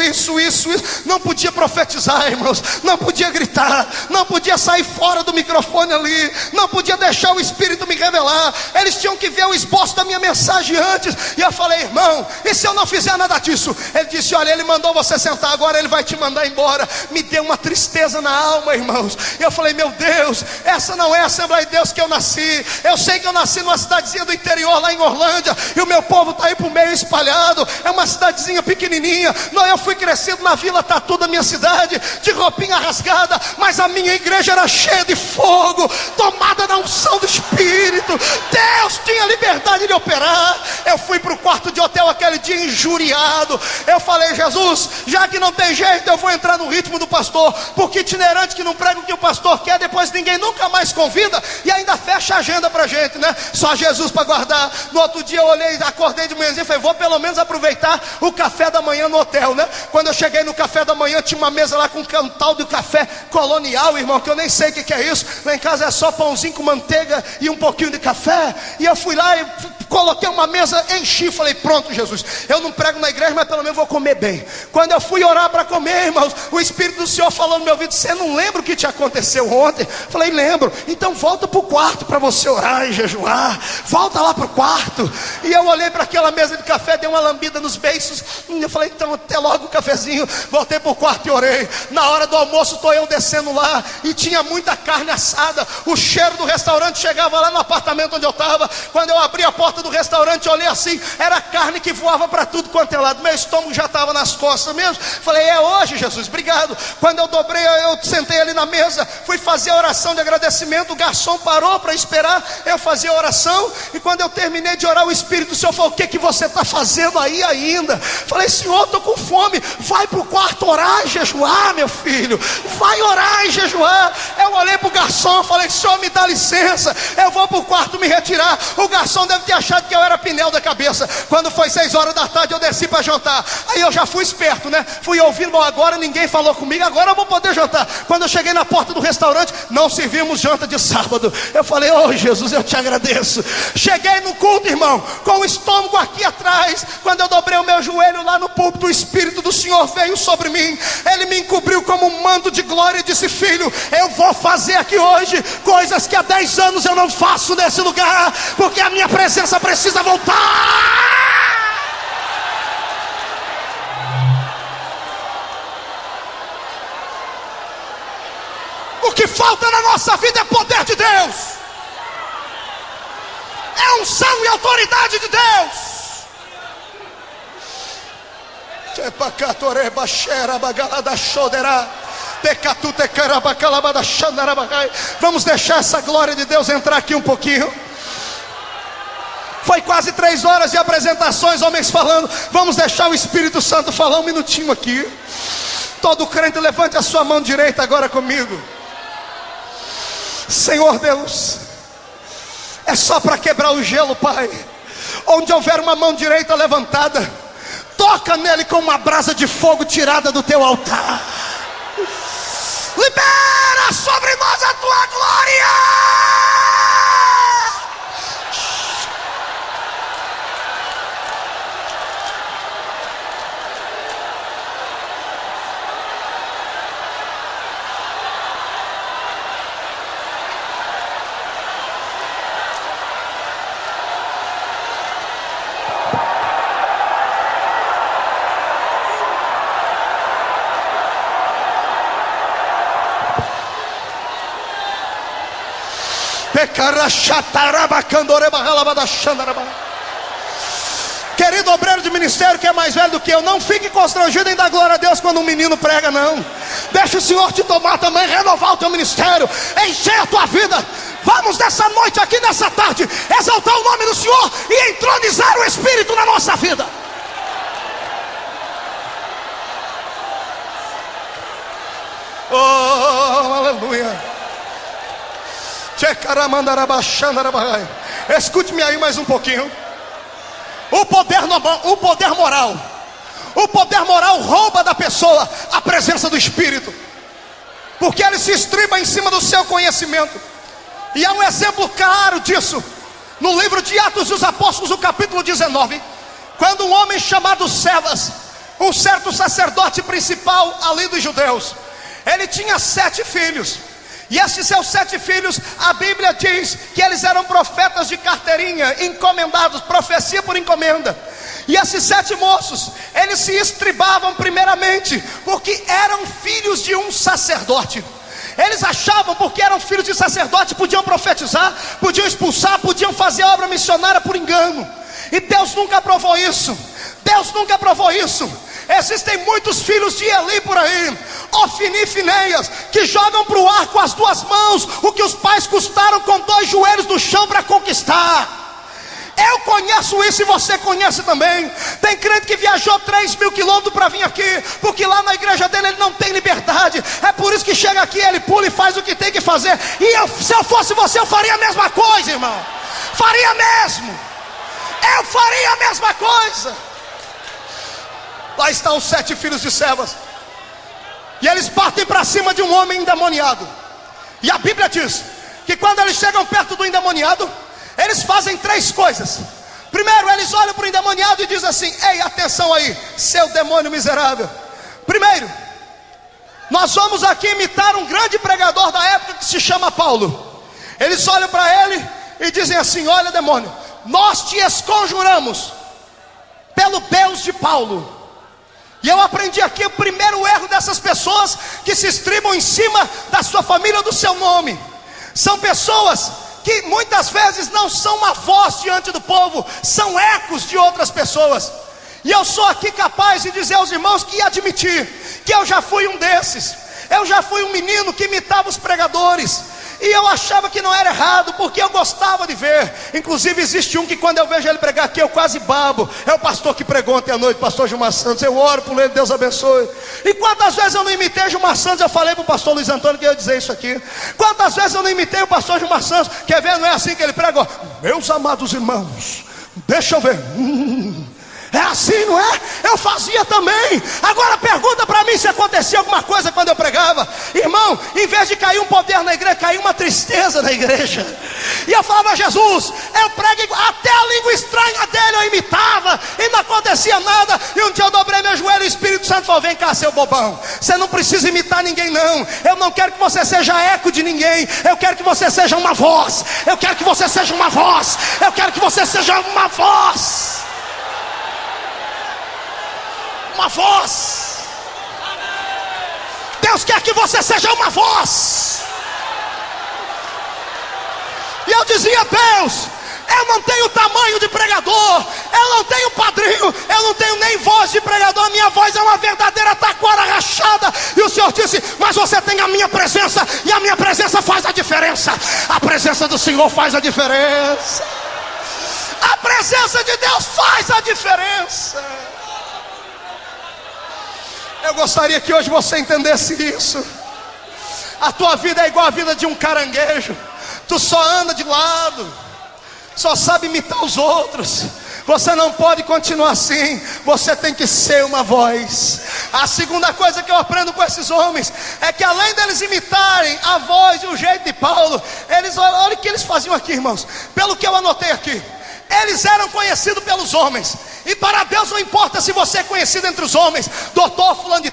S1: Não podia profetizar, irmãos, não podia gritar, não podia sair fora do microfone ali, não podia deixar o Espírito me revelar. Eles tinham que ver o esboço da minha mensagem antes. E eu falei: irmão, e se eu não fizer nada disso? Ele disse: olha, ele mandou você sentar, agora ele vai te mandar embora. Me deu uma tristeza na alma, irmãos. E eu falei: meu Deus, essa não é a Assembleia de Deus que eu nasci. Eu sei que eu nasci numa cidadezinha do interior, lá em Orlândia, e o meu povo está aí para o meio espalhado. É uma cidadezinha pequenininha. Não, eu fui crescido na Vila Tatu da minha cidade, de roupinha rasgada, mas a minha igreja era cheia de fogo, tomada da unção do Espírito. Deus tinha liberdade de operar. Eu fui para o quarto de hotel aquele dia injuriado. Eu falei: Jesus, já que não tem jeito, eu vou entrar no ritmo do pastor, porque itinerante que não prega o que o pastor quer, depois ninguém nunca mais convida e ainda fecha a agenda pra gente, né? Só Jesus para guardar. No outro dia eu olhei, acordei de manhãzinha e falei: vou pelo menos aproveitar o café da manhã no hotel, né? Quando eu cheguei no café da manhã, tinha uma mesa lá com um tal de café colonial, irmão, que eu nem sei o que é isso. Lá em casa é só pãozinho com manteiga e um pouquinho de café. E eu fui lá e coloquei uma mesa, enchi, falei: pronto, Jesus, eu não prego na igreja, mas pelo menos vou comer bem. Quando eu fui orar para comer, irmãos, o Espírito do Senhor falou no meu ouvido: você não lembra o que te aconteceu ontem? Falei: lembro. Então volta para o quarto para você orar e jejuar. Volta lá para o quarto. E eu olhei para aquela mesa de café, dei uma lambida nos beiços. Eu falei: então até logo o cafezinho. Voltei para o quarto e orei. Na hora do almoço estou eu descendo lá, e tinha muita carne assada. O cheiro do restaurante chegava lá no apartamento onde eu estava. Quando eu abri a porta do restaurante, olhei assim, era carne que voava para tudo quanto é lado. Meu estômago já estava nas costas mesmo. Falei: é hoje, Jesus, obrigado. Quando eu dobrei, eu sentei ali na mesa, fui fazer a oração de agradecimento. O garçom parou para esperar eu fazer a oração, e quando eu terminei de orar, o Espírito do Senhor falou: o que você está fazendo aí ainda? Falei: Senhor, estou com fome. Vai para o quarto orar e jejuar, meu filho. Vai orar e jejuar. Eu olhei para o garçom, falei: Senhor, me dá licença, eu vou para o quarto me retirar. O garçom deve ter achado que eu era pneu da cabeça. Quando foi 6 horas da tarde, eu desci para jantar. Aí eu já fui esperto, né? Fui ouvindo: bom, agora ninguém falou comigo, agora eu vou poder jantar. Quando eu cheguei na porta do restaurante, não servimos janta de sábado. Eu falei: oh Jesus, eu te agradeço. Cheguei no culto, irmão, com o estômago aqui atrás. Quando eu dobrei o meu joelho lá no púlpito, o Espírito do Senhor veio sobre mim. Ele me encobriu como um manto de glória e disse: filho, eu vou fazer aqui hoje coisas que há 10 anos eu não faço nesse lugar, porque a minha presença precisa voltar. O que falta na nossa vida é poder de Deus, é unção e autoridade de Deus. Vamos deixar essa glória de Deus entrar aqui um pouquinho. Foi quase 3 horas de apresentações, homens falando. Vamos deixar o Espírito Santo falar um minutinho aqui. Todo crente, levante a sua mão direita agora comigo. Senhor Deus, é só para quebrar o gelo, Pai. Onde houver uma mão direita levantada, toca nele com uma brasa de fogo tirada do teu altar. Libera sobre nós a tua glória. Querido obreiro de ministério que é mais velho do que eu, não fique constrangido em dar glória a Deus quando um menino prega, não. Deixa o Senhor te tomar também, renovar o teu ministério, encher a tua vida. Vamos nessa noite aqui, nessa tarde, exaltar o nome do Senhor e entronizar o Espírito na nossa vida. Oh, aleluia. Escute-me aí mais um pouquinho. O poder moral rouba da pessoa a presença do Espírito, porque ele se estriba em cima do seu conhecimento. E há um exemplo claro disso no livro de Atos dos Apóstolos, no capítulo 19, quando um homem chamado Celas, um certo sacerdote principal ali dos judeus, ele tinha 7 filhos. E esses seus 7 filhos, a Bíblia diz que eles eram profetas de carteirinha, encomendados, profecia por encomenda. E esses 7 moços, eles se estribavam primeiramente porque eram filhos de um sacerdote. Eles achavam, porque eram filhos de sacerdote, podiam profetizar, podiam expulsar, podiam fazer obra missionária por engano. E Deus nunca aprovou isso. Deus nunca aprovou isso. Existem muitos filhos de Eli por aí, Ofni e Fineias, que jogam para o ar com as 2 mãos o que os pais custaram com 2 joelhos no chão para conquistar. Eu conheço isso e você conhece também. Tem crente que viajou 3.000 quilômetros para vir aqui, porque lá na igreja dele ele não tem liberdade. É por isso que chega aqui, ele pula e faz o que tem que fazer. E se eu fosse você, eu faria a mesma coisa, irmão. Faria mesmo. Eu faria a mesma coisa. Lá estão os 7 filhos de Celas, e eles partem para cima de um homem endemoniado. E a Bíblia diz que quando eles chegam perto do endemoniado, eles fazem 3 coisas. Primeiro, eles olham para o endemoniado e dizem assim: ei, atenção aí, seu demônio miserável. Primeiro, nós vamos aqui imitar um grande pregador da época que se chama Paulo. Eles olham para ele e dizem assim: olha, demônio, nós te esconjuramos pelo Deus de Paulo. E eu aprendi aqui o primeiro erro dessas pessoas que se estribam em cima da sua família, do seu nome. São pessoas que muitas vezes não são uma voz diante do povo, são ecos de outras pessoas. E eu sou aqui capaz de dizer aos irmãos que admitir que eu já fui um desses. Eu já fui um menino que imitava os pregadores, e eu achava que não era errado, porque eu gostava de ver. Inclusive existe um que quando eu vejo ele pregar aqui, eu quase babo. É o pastor que pregou ontem à noite, o pastor Gilmar Santos. Eu oro por ele, Deus abençoe. E quantas vezes eu não imitei Gilmar Santos? Eu falei para o pastor Luiz Antônio que eu ia dizer isso aqui. Quantas vezes eu não imitei o pastor Gilmar Santos? Quer ver, não é assim que ele pregou? Meus amados irmãos, deixa eu ver. É assim, não é? Eu fazia também. Agora pergunta para mim se acontecia alguma coisa quando eu pregava. Irmão, em vez de cair um poder na igreja, caiu uma tristeza na igreja. E eu falava: Jesus, eu prego, até a língua estranha dele eu imitava, e não acontecia nada. E um dia eu dobrei meu joelho e o Espírito Santo falou: vem cá, seu bobão, você não precisa imitar ninguém não. Eu não quero que você seja eco de ninguém. Eu quero que você seja uma voz. Eu quero que você seja uma voz. Eu quero que você seja uma voz. Uma voz. Deus quer que você seja uma voz. E eu dizia: Deus, eu não tenho tamanho de pregador, eu não tenho padrinho, eu não tenho nem voz de pregador. A minha voz é uma verdadeira taquara rachada. E o Senhor disse: mas você tem a minha presença, e a minha presença faz a diferença. A presença do Senhor faz a diferença. A presença de Deus faz a diferença. Eu gostaria que hoje você entendesse isso. A tua vida é igual a vida de um caranguejo. Tu só anda de lado, só sabe imitar os outros. Você não pode continuar assim. Você tem que ser uma voz. A segunda coisa que eu aprendo com esses homens é que além deles imitarem a voz e o jeito de Paulo, olha o que eles faziam aqui, irmãos. Pelo que eu anotei aqui, eles eram conhecidos pelos homens. E para Deus não importa se você é conhecido entre os homens, doutor fulano de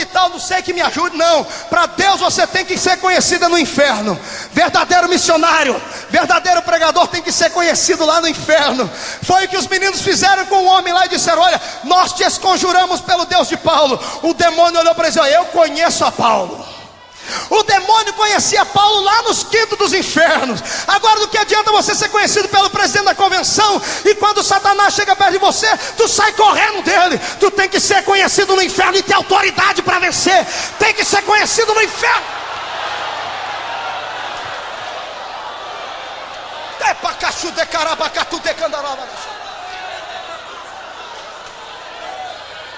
S1: tal, não sei que me ajude, não. Para Deus você tem que ser conhecido no inferno. Verdadeiro missionário, verdadeiro pregador tem que ser conhecido lá no inferno. Foi o que os meninos fizeram com o homem lá e disseram: olha, nós te esconjuramos pelo Deus de Paulo. O demônio olhou para eles e disse: eu conheço a Paulo. O demônio conhecia Paulo lá nos quintos dos infernos. Agora, do que adianta você ser conhecido pelo presidente da convenção, e quando Satanás chega perto de você, tu sai correndo dele? Tu tem que ser conhecido no inferno e ter autoridade para vencer. Tem que ser conhecido no inferno.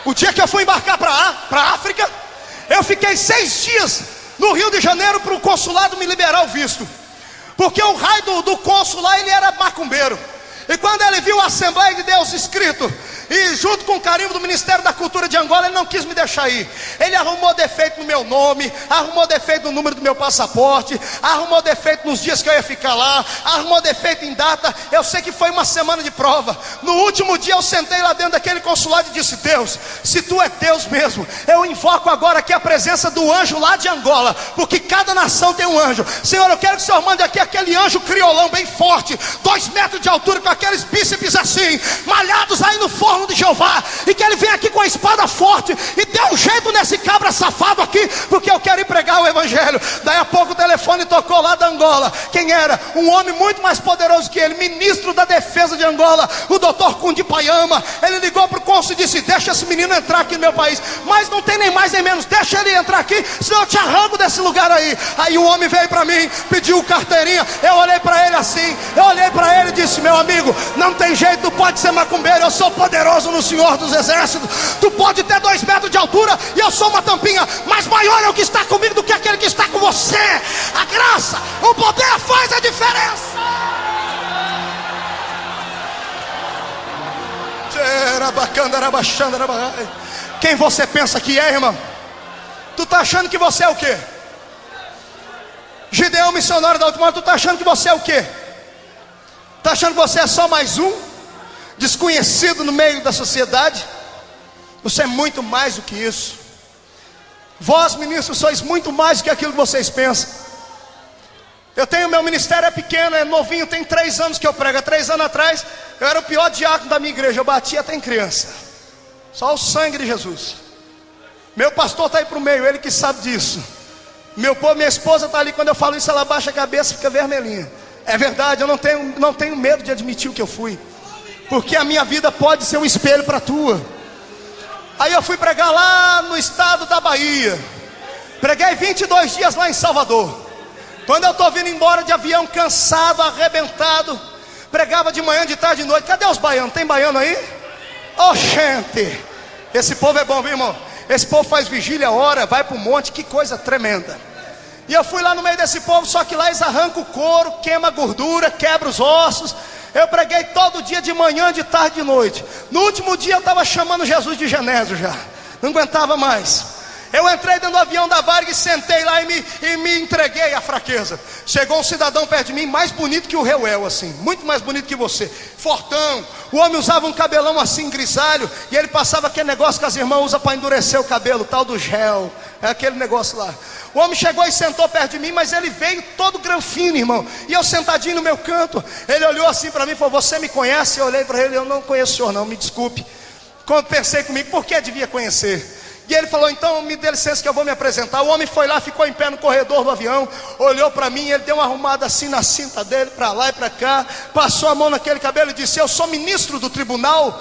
S1: O dia que eu fui embarcar para a África, eu fiquei 6 dias no Rio de Janeiro para o consulado me liberar o visto, porque o raio do cônsul lá, ele era macumbeiro. E quando ele viu a Assembleia de Deus escrito, e junto com o carimbo do Ministério da Cultura de Angola, ele não quis me deixar ir. Ele arrumou defeito no meu nome, arrumou defeito no número do meu passaporte, arrumou defeito nos dias que eu ia ficar lá, arrumou defeito em data. Eu sei que foi uma semana de prova. No último dia eu sentei lá dentro daquele consulado e disse: Deus, se tu é Deus mesmo, eu invoco agora aqui a presença do anjo lá de Angola, porque cada nação tem um anjo. Senhor, eu quero que o Senhor mande aqui aquele anjo criolão bem forte, 2 metros de altura, com aqueles bíceps assim, malhados aí no forno de Jeová, e que ele venha aqui com a espada forte e dê um jeito nesse cabra safado aqui, porque eu quero ir pregar o evangelho. Daí a pouco o telefone tocou lá da Angola. Quem era? Um homem muito mais poderoso que ele, ministro da defesa de Angola, o Dr. Kundi Payama. Ele ligou para o cônsul e disse: deixa esse menino entrar aqui no meu país, mas não tem nem mais nem menos, deixa ele entrar aqui, senão eu te arranco desse lugar aí. Aí o homem veio para mim, pediu carteirinha. Eu olhei para ele assim, eu olhei para ele e disse: meu amigo, não tem jeito, tu pode ser macumbeiro, eu sou poderoso no Senhor dos Exércitos. Tu pode ter 2 metros de altura e eu sou uma tampinha, mas maior é o que está comigo do que aquele que está com você. A graça, o poder faz a diferença. Quem você pensa que é, irmão? Tu está achando que você é o quê? Gideão, missionário da última hora, tu está achando que você é o quê? Está achando que você é só mais um desconhecido no meio da sociedade? Você é muito mais do que isso. Vós, ministros, sois muito mais do que aquilo que vocês pensam. Eu tenho, meu ministério é pequeno, é novinho, tem 3 anos que eu prego. Há 3 anos atrás, eu era o pior diácono da minha igreja, eu batia até em criança. Só o sangue de Jesus. Meu pastor está aí para o meio, ele que sabe disso. Minha esposa está ali, quando eu falo isso, ela baixa a cabeça e fica vermelhinha. É verdade, eu não tenho medo de admitir o que eu fui, porque a minha vida pode ser um espelho para a tua. Aí eu fui pregar lá no estado da Bahia. Preguei 22 dias lá em Salvador. Quando eu estou vindo embora de avião, cansado, arrebentado, pregava de manhã, de tarde, de noite. Cadê os baianos? Tem baiano aí? Oh, gente, esse povo é bom, viu, irmão? Esse povo faz vigília, ora, vai para o monte, que coisa tremenda. E eu fui lá no meio desse povo, só que lá eles arrancam o couro, queima a gordura, quebra os ossos. Eu preguei todo dia, de manhã, de tarde, de noite. No último dia eu estava chamando Jesus de Genésio já, não aguentava mais. Eu entrei dentro do avião da Vargas e sentei lá e me entreguei à fraqueza. Chegou um cidadão perto de mim, mais bonito que o Reuel, assim, muito mais bonito que você, fortão. O homem usava um cabelão assim, grisalho, e ele passava aquele negócio que as irmãs usam para endurecer o cabelo, tal do gel, é aquele negócio lá. O homem chegou e sentou perto de mim, mas ele veio todo granfino, irmão. E eu sentadinho no meu canto, ele olhou assim para mim e falou: você me conhece? Eu olhei para ele: eu não conheço o senhor não, me desculpe. Quando pensei comigo, por que devia conhecer? E ele falou: então me dê licença que eu vou me apresentar. O homem foi lá, ficou em pé no corredor do avião, olhou para mim, ele deu uma arrumada assim na cinta dele, para lá e para cá, passou a mão naquele cabelo e disse: eu sou ministro do Tribunal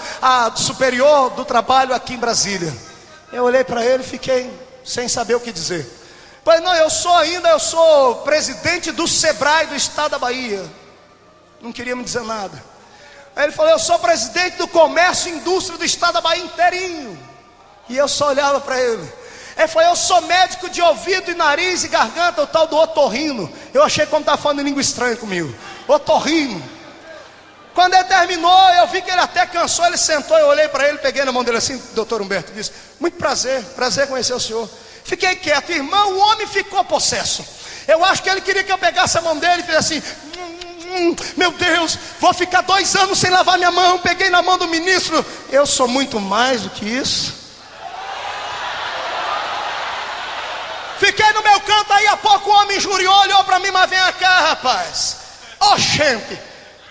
S1: Superior do Trabalho aqui em Brasília. Eu olhei para ele e fiquei sem saber o que dizer. Falei: não, eu sou presidente do Sebrae do estado da Bahia. Não queria me dizer nada. Aí ele falou: eu sou presidente do Comércio e Indústria do estado da Bahia inteirinho. E eu só olhava para ele. Ele falou: eu sou médico de ouvido e nariz e garganta, o tal do otorrino. Eu achei como estava falando em língua estranha comigo. Otorrino. Quando ele terminou, eu vi que ele até cansou, ele sentou, eu olhei para ele, peguei na mão dele assim: doutor Humberto, disse: muito prazer conhecer o senhor. Fiquei quieto, irmão, o homem ficou possesso. Eu acho que ele queria que eu pegasse a mão dele e fizesse assim: meu Deus, vou ficar 2 anos sem lavar minha mão. Peguei na mão do ministro. Eu sou muito mais do que isso. Fiquei no meu canto, aí a pouco o homem injuriou, olhou para mim: mas vem cá, rapaz. Ô, gente,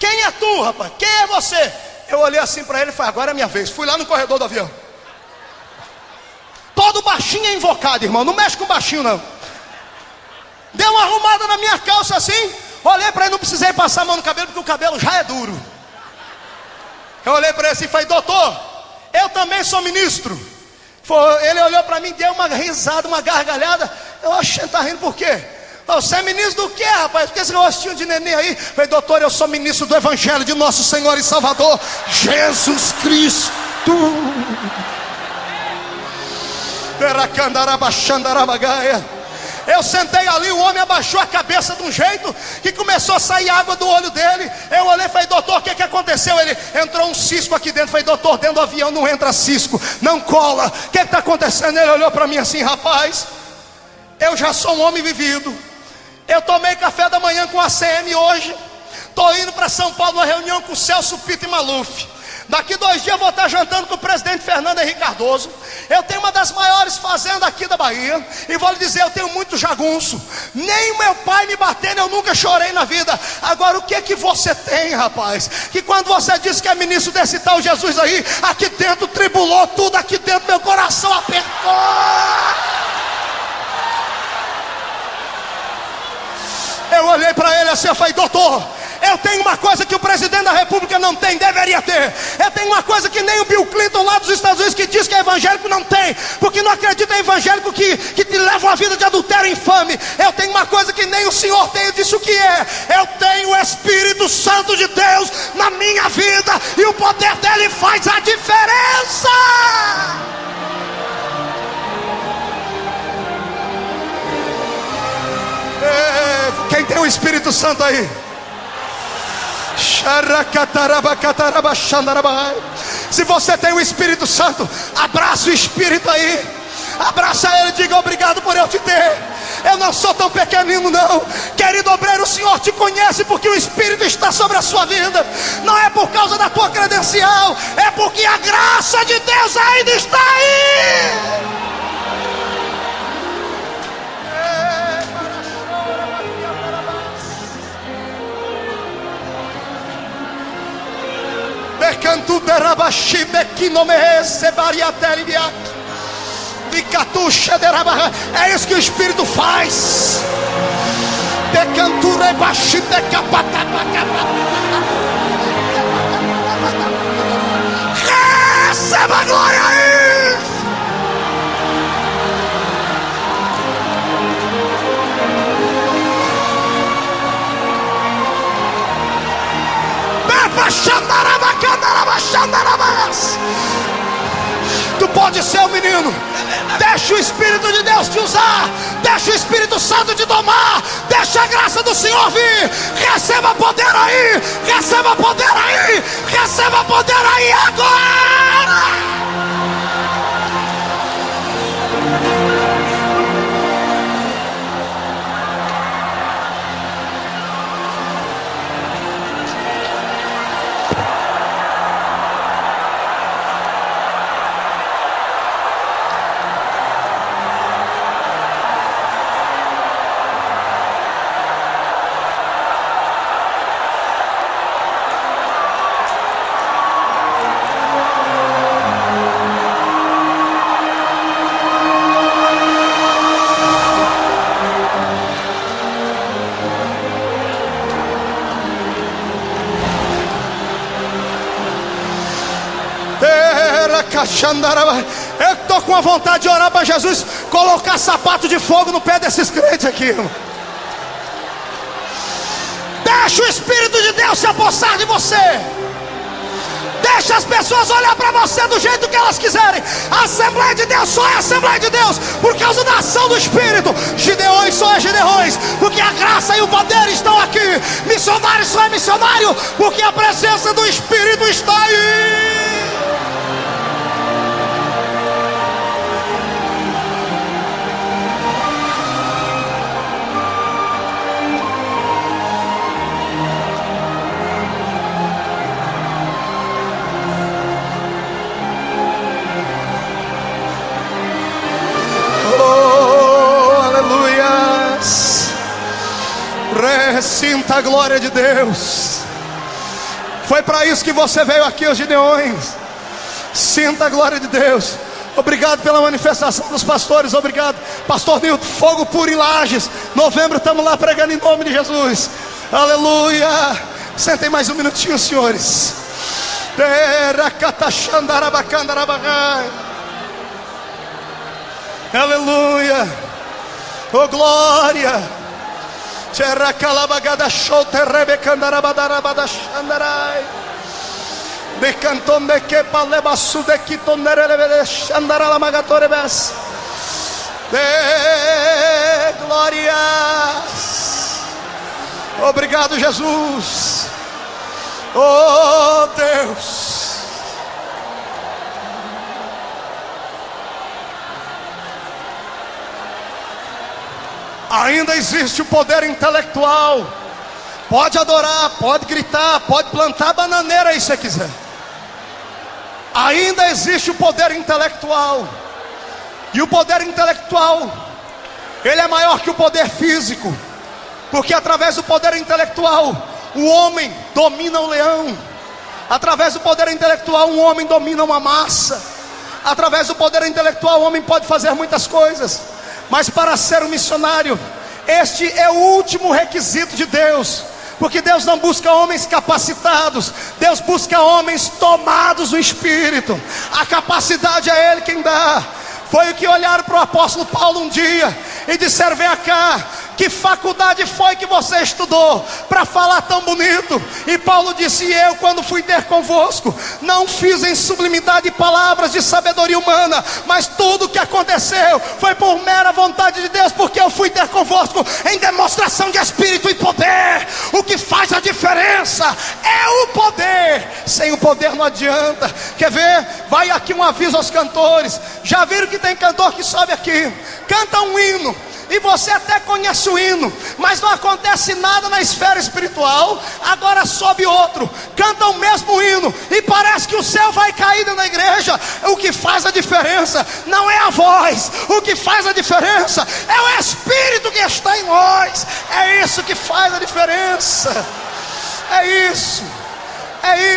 S1: quem é tu, rapaz? Quem é você? Eu olhei assim para ele e falei: agora é minha vez. Fui lá no corredor do avião. Todo baixinho é invocado, irmão, não mexe com baixinho não. Deu uma arrumada na minha calça assim. Olhei para ele, não precisei passar a mão no cabelo, porque o cabelo já é duro. Eu olhei para ele assim e falei: doutor, eu também sou ministro. Ele olhou para mim, deu uma risada, uma gargalhada. Eu achei, tá rindo por quê? Você é ministro do quê, rapaz? Por que esse rostinho de neném aí? Eu falei: doutor, eu sou ministro do Evangelho de nosso Senhor e Salvador Jesus Cristo. Eu sentei ali, o homem abaixou a cabeça de um jeito que começou a sair água do olho dele. Eu olhei e falei: doutor, o que aconteceu? Ele: entrou um cisco aqui dentro. Eu falei: doutor, dentro do avião não entra cisco, não cola. O que está acontecendo? Ele olhou para mim assim: rapaz, eu já sou um homem vivido. Eu tomei café da manhã com a ACM hoje. Estou indo para São Paulo numa reunião com o Celso Pitta e Maluf. Daqui 2 dias eu vou estar jantando com o presidente Fernando Henrique Cardoso. Eu tenho uma das maiores fazendas aqui da Bahia. E vou lhe dizer, eu tenho muito jagunço. Nem o meu pai me batendo, eu nunca chorei na vida. Agora, o que você tem, rapaz? Que quando você disse que é ministro desse tal Jesus aí, aqui dentro tribulou tudo, aqui dentro meu coração apertou. Eu olhei para ele assim, eu falei: doutor, eu tenho uma coisa que o presidente da república não tem, deveria ter. Eu tenho uma coisa que nem o Bill Clinton lá dos Estados Unidos, que diz que é evangélico, não tem, porque não acredita em evangélico que te leva uma vida de adultério infame. Eu tenho uma coisa que nem o senhor tem. Eu disse: o que é? Eu tenho o Espírito Santo de Deus na minha vida, e o poder dele faz a diferença. Quem tem o Espírito Santo aí? Se você tem o Espírito Santo, abraça o Espírito aí. Abraça ele e diga: obrigado por eu te ter. Eu não sou tão pequenino não. Querido obreiro, o Senhor te conhece porque o Espírito está sobre a sua vida. Não é por causa da tua credencial, é porque a graça de Deus ainda está aí. É isso que o Espírito faz. Receba a glória aí. Tu pode ser o menino. Deixa o Espírito de Deus te usar. Deixa o Espírito Santo te tomar. Deixa a graça do Senhor vir. Receba poder aí. Receba poder aí. Receba poder aí agora. Eu estou com a vontade de orar para Jesus colocar sapato de fogo no pé desses crentes aqui, irmão. Deixa o Espírito de Deus se apossar de você. Deixa as pessoas olhar para você do jeito que elas quiserem. A Assembleia de Deus só é a Assembleia de Deus por causa da ação do Espírito. Gideões só é Gideões porque a graça e o poder estão aqui. Missionário só é missionário porque a presença do Espírito está aí. Sinta a glória de Deus. Foi para isso que você veio aqui, os Gideões. Sinta a glória de Deus. Obrigado pela manifestação dos pastores. Obrigado, pastor Nilton. Fogo puro em Lages. Novembro estamos lá pregando em nome de Jesus. Aleluia. Sentem mais um minutinho, senhores. Aleluia. Oh glória. De canton de que palebasu de quitonere shandara magatorebes. De glórias. Obrigado, Jesus. Oh Deus. Ainda existe o poder intelectual. Pode adorar, pode gritar, pode plantar bananeira aí se você quiser. Ainda existe o poder intelectual. E o poder intelectual, ele é maior que o poder físico. Porque através do poder intelectual, o homem domina o leão. Através do poder intelectual, um homem domina uma massa. Através do poder intelectual, o homem pode fazer muitas coisas. Mas para ser um missionário, este é o último requisito de Deus. Porque Deus não busca homens capacitados, Deus busca homens tomados do Espírito. A capacidade é Ele quem dá. Foi o que olharam para o apóstolo Paulo um dia e disseram: vem cá, que faculdade foi que você estudou para falar tão bonito? E Paulo disse: eu, quando fui ter convosco, não fiz em sublimidade palavras de sabedoria humana, mas tudo o que aconteceu foi por mera vontade de Deus, porque eu fui ter convosco em demonstração de espírito e poder. O que faz a diferença é o poder. Sem o poder não adianta. Quer ver? Vai aqui um aviso aos cantores. Já viram que tem cantor que sobe aqui, canta um hino, e você até conhece o hino, mas não acontece nada na esfera espiritual. Agora sobe outro, canta o mesmo hino, e parece que o céu vai cair na igreja. O que faz a diferença não é a voz, o que faz a diferença é o Espírito que está em nós. É isso que faz a diferença. É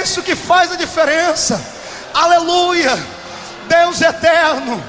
S1: isso que faz a diferença. Aleluia. Deus eterno.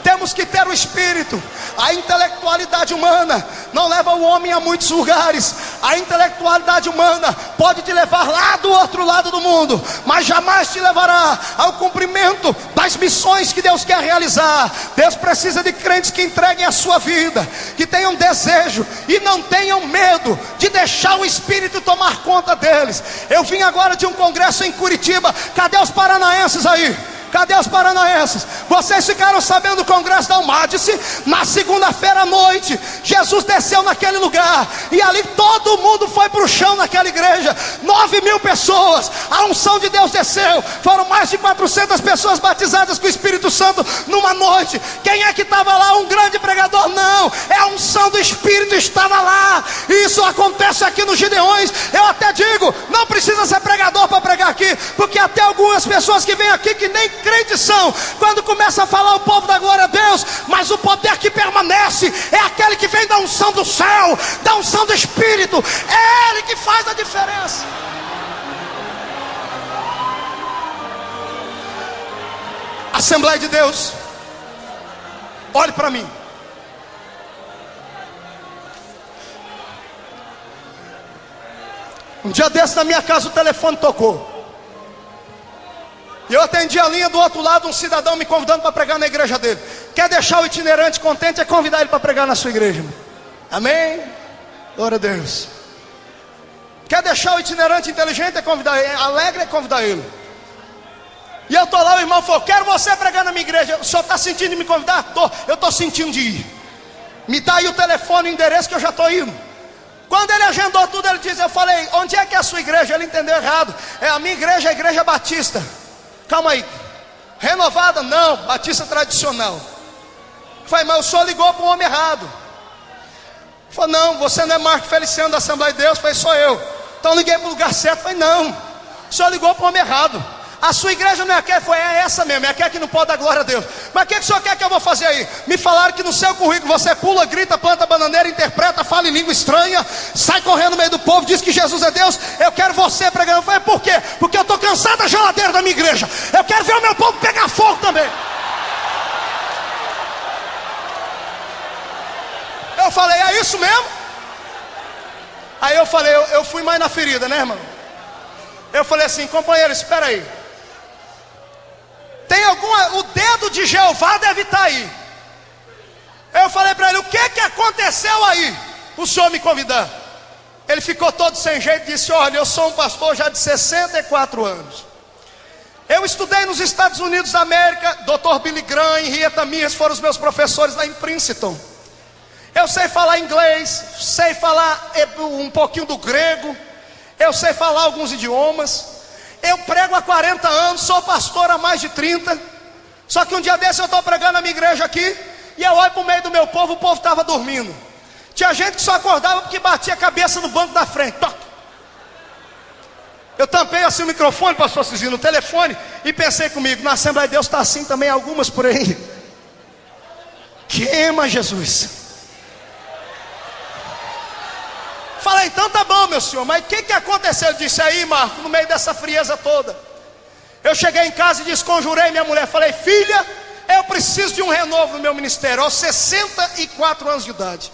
S1: Temos que ter o Espírito. A intelectualidade humana não leva o homem a muitos lugares. A intelectualidade humana pode te levar lá do outro lado do mundo, mas jamais te levará ao cumprimento das missões que Deus quer realizar. Deus precisa de crentes que entreguem a sua vida, que tenham desejo e não tenham medo de deixar o Espírito tomar conta deles. Eu vim agora de um congresso em Curitiba. Cadê os paranaenses aí? Cadê os paranaenses? Vocês ficaram sabendo do congresso da Almadice? Na segunda-feira à noite, Jesus desceu naquele lugar, e ali todo mundo foi para o chão naquela igreja. 9.000 pessoas, a unção de Deus desceu. Foram mais de 400 pessoas batizadas com o Espírito Santo numa noite. Quem é que estava lá? Um grande pregador? Não, é a unção do Espírito estava lá. Isso acontece aqui nos Gideões. Eu até digo, não precisa ser pregador para pregar aqui, porque até algumas pessoas que vêm aqui que nem crentes são, quando começa a falar o povo da glória a Deus, mas o poder que permanece é aquele que vem da unção do céu, da unção do Espírito. É Ele que faz a diferença. Assembleia de Deus, olhe para mim. Um dia desse na minha casa o telefone tocou, e eu atendi a linha do outro lado, um cidadão me convidando para pregar na igreja dele. Quer deixar o itinerante contente? É convidar ele para pregar na sua igreja. Amém? Glória a Deus. Quer deixar o itinerante inteligente? É convidar ele. Alegre é convidar ele. E eu estou lá, o irmão falou: quero você pregar na minha igreja. O senhor está sentindo de me convidar? Eu estou sentindo de ir. Me dá aí o telefone, o endereço, que eu já estou indo. Quando ele agendou tudo, ele disse: eu falei, onde é que é a sua igreja? Ele entendeu errado. É a minha igreja, a igreja batista. Calma aí, renovada? Não, batista tradicional. Falei: mas o senhor ligou para o homem errado. Falei: não, você não é Marco Feliciano da Assembleia de Deus. Falei: sou eu. Então liguei para o lugar certo. Falei: não, o senhor ligou para o homem errado. A sua igreja não é aquela? Foi essa mesmo, é aquela que não pode dar glória a Deus. Mas o que o senhor quer que eu vou fazer aí? Me falaram que no seu currículo você pula, grita, planta bananeira, interpreta, fala em língua estranha, sai correndo no meio do povo, diz que Jesus é Deus. Eu quero você pregando. Eu falei: por quê? Porque eu estou cansado da geladeira da minha igreja. Eu quero ver o meu povo pegar fogo também. Eu falei: é É isso mesmo? Aí eu falei, eu fui mais na ferida, né, irmão? Eu falei assim, companheiro, espera aí. Tem o dedo de Jeová deve estar aí. Eu falei para ele, o que aconteceu aí? O senhor me convidando. Ele ficou todo sem jeito e disse, olha, eu sou um pastor já de 64 anos. Eu estudei nos Estados Unidos da América. Dr. Billy Graham e Henrietta Mears foram os meus professores lá em Princeton. Eu sei falar inglês, sei falar um pouquinho do grego, eu sei falar alguns idiomas. Eu prego há 40 anos, sou pastor há mais de 30. Só que um dia desse eu estou pregando na minha igreja aqui, e eu olho para o meio do meu povo, o povo estava dormindo. Tinha gente que só acordava porque batia a cabeça no banco da frente. Toc. Eu tampei assim o microfone, pastor Cizinho, no telefone, e pensei comigo, na Assembleia de Deus está assim também, algumas por aí. Queima, Jesus. Falei, então tá bom, meu senhor, mas o que aconteceu? Ele disse, aí, Marco, no meio dessa frieza toda, eu cheguei em casa e desconjurei minha mulher. Falei, filha, eu preciso de um renovo no meu ministério, aos 64 anos de idade.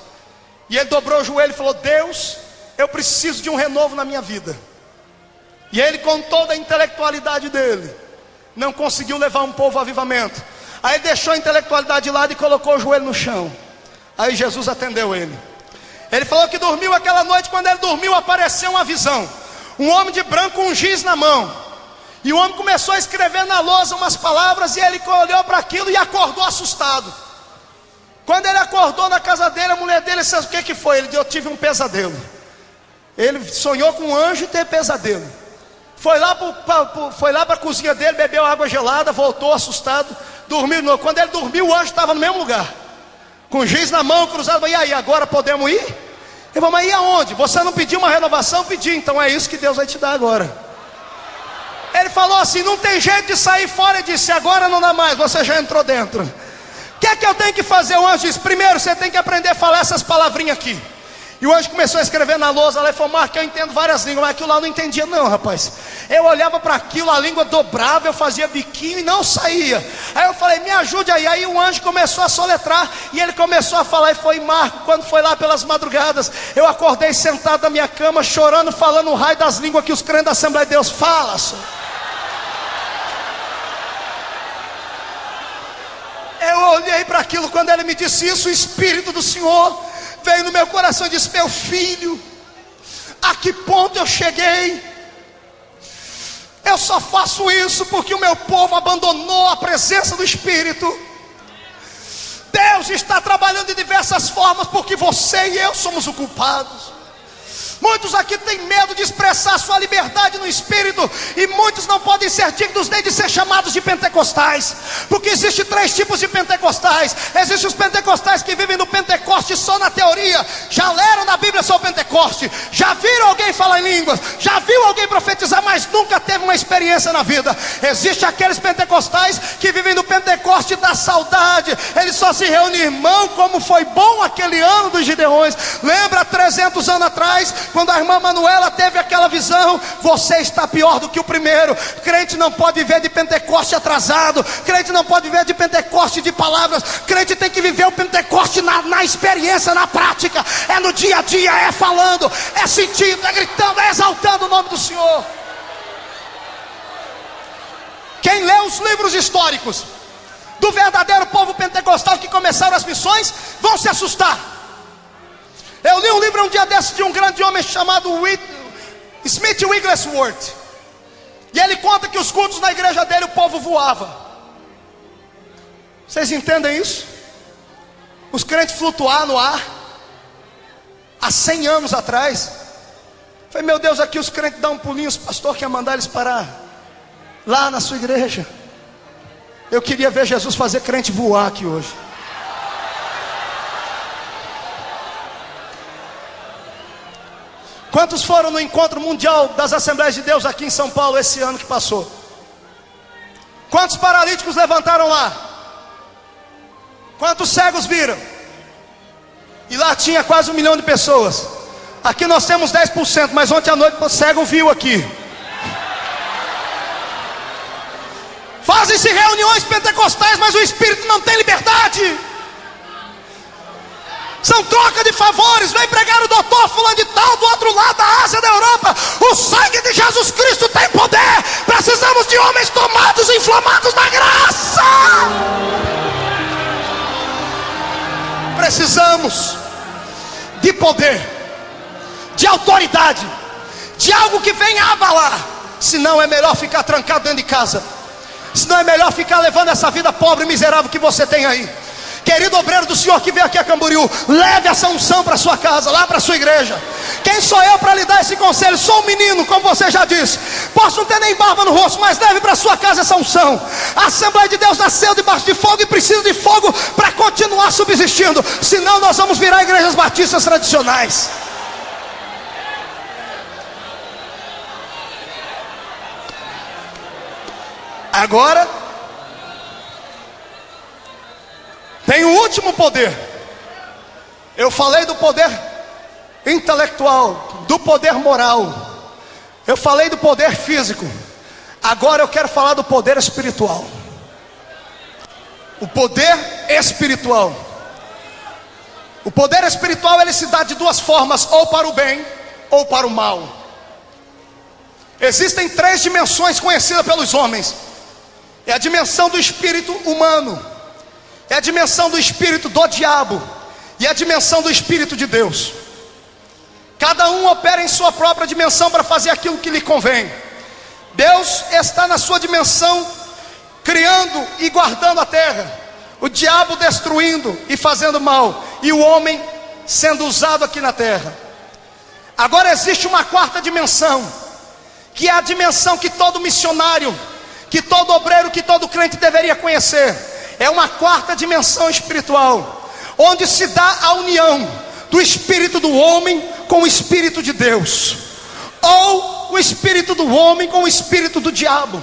S1: E ele dobrou o joelho e falou, Deus, eu preciso de um renovo na minha vida. E ele, com toda a intelectualidade dele, não conseguiu levar um povo ao avivamento. Aí deixou a intelectualidade de lado e colocou o joelho no chão. Aí Jesus atendeu ele. Ele falou que dormiu aquela noite. Quando ele dormiu, apareceu uma visão. Um homem de branco com um giz na mão. E o homem começou a escrever na lousa umas palavras. E ele olhou para aquilo e acordou assustado. Quando ele acordou na casa dele, a mulher dele disse, o que foi? Ele disse, eu tive um pesadelo. Ele sonhou com um anjo e teve pesadelo. Foi lá para a cozinha dele, bebeu água gelada, voltou assustado, dormiu de novo. Quando ele dormiu, o anjo estava no mesmo lugar, com giz na mão, cruzado. E aí, agora podemos ir? Ele falou, mas ir aonde? Você não pediu uma renovação? Pedi, então é isso que Deus vai te dar agora. Ele falou assim, não tem jeito de sair fora. Ele disse, agora não dá mais, você já entrou dentro. O que eu tenho que fazer? O anjo disse, primeiro você tem que aprender a falar essas palavrinhas aqui. E o anjo começou a escrever na lousa. Ela falou, Marco, eu entendo várias línguas, mas aquilo lá eu não entendia não, rapaz. Eu olhava para aquilo, a língua dobrava, eu fazia biquinho e não saía. Aí eu falei, me ajude aí. Aí o anjo começou a soletrar, e ele começou a falar. E foi, Marco, quando foi lá pelas madrugadas, eu acordei sentado na minha cama, chorando, falando o raio das línguas que os crentes da Assembleia de Deus falam. Eu olhei para aquilo. Quando ele me disse isso, o Espírito do Senhor veio no meu coração e disse, meu filho, a que ponto eu cheguei? Eu só faço isso porque o meu povo abandonou a presença do Espírito. Deus está trabalhando de diversas formas, porque você e eu somos os culpados. Muitos aqui têm medo de expressar sua liberdade no Espírito, e muitos não podem ser dignos nem de ser chamados de pentecostais, porque existem 3 tipos de pentecostais. Existem os pentecostais que vivem no Pentecoste só na teoria, já leram na Bíblia sobre o Pentecoste, já viram alguém falar em línguas, já viu alguém profetizar, mas nunca teve uma experiência na vida. Existem aqueles pentecostais que vivem no Pentecoste da saudade. Eles só se reúnem, irmão, como foi bom aquele ano dos Gideões. Lembra 300 anos atrás, quando a irmã Manuela teve aquela visão? Você está pior do que o primeiro. Crente não pode viver de Pentecoste atrasado. Crente não pode viver de Pentecoste de palavras. Crente tem que viver o Pentecoste na experiência, na prática. É no dia a dia, é falando, é sentindo, é gritando, é exaltando o nome do Senhor. Quem lê os livros históricos do verdadeiro povo pentecostal que começaram as missões vão se assustar. Eu li um livro um dia desses de um grande homem chamado Smith Wigglesworth. E ele conta que os cultos na igreja dele, o povo voava. Vocês entendem isso? Os crentes flutuar no ar. Há 100 anos atrás. Falei, meu Deus, aqui os crentes dão um pulinho, o pastor quer mandar eles parar lá na sua igreja. Eu queria ver Jesus fazer crente voar aqui hoje. Quantos foram no encontro mundial das Assembleias de Deus aqui em São Paulo esse ano que passou? Quantos paralíticos levantaram lá? Quantos cegos viram? E lá tinha quase 1 milhão de pessoas. Aqui nós temos 10%, mas ontem à noite o cego viu aqui. Fazem-se reuniões pentecostais, mas o Espírito não tem liberdade. São troca de favores. Vem pregar o doutor fulano de tal do outro lado da Ásia, da Europa. O sangue de Jesus Cristo tem poder. Precisamos de homens tomados e inflamados na graça. Precisamos de poder, de autoridade, de algo que venha abalar. Senão é melhor ficar trancado dentro de casa. Senão é melhor ficar levando essa vida pobre e miserável que você tem aí. Querido obreiro do Senhor que veio aqui a Camboriú, leve essa unção para sua casa, lá para sua igreja. Quem sou eu para lhe dar esse conselho? Sou um menino, como você já disse. Posso não ter nem barba no rosto, mas leve para sua casa essa unção. A Assembleia de Deus nasceu debaixo de fogo e precisa de fogo para continuar subsistindo. Senão nós vamos virar igrejas batistas tradicionais. Agora tem o último poder. Eu falei do poder intelectual, do poder moral, eu falei do poder físico. Agora eu quero falar do poder espiritual. O poder espiritual. O poder espiritual, ele se dá de duas formas: ou para o bem ou para o mal. Existem três dimensões conhecidas pelos homens. É a dimensão do espírito humano, é a dimensão do espírito do diabo e a dimensão do espírito de Deus. Cada um opera em sua própria dimensão para fazer aquilo que lhe convém. Deus está na sua dimensão, criando e guardando a terra. O diabo destruindo e fazendo mal, e o homem sendo usado aqui na terra. Agora existe uma quarta dimensão, que é a dimensão que todo missionário, que todo obreiro, que todo crente deveria conhecer. É uma quarta dimensão espiritual, onde se dá a união do espírito do homem com o espírito de Deus, ou o espírito do homem com o espírito do diabo.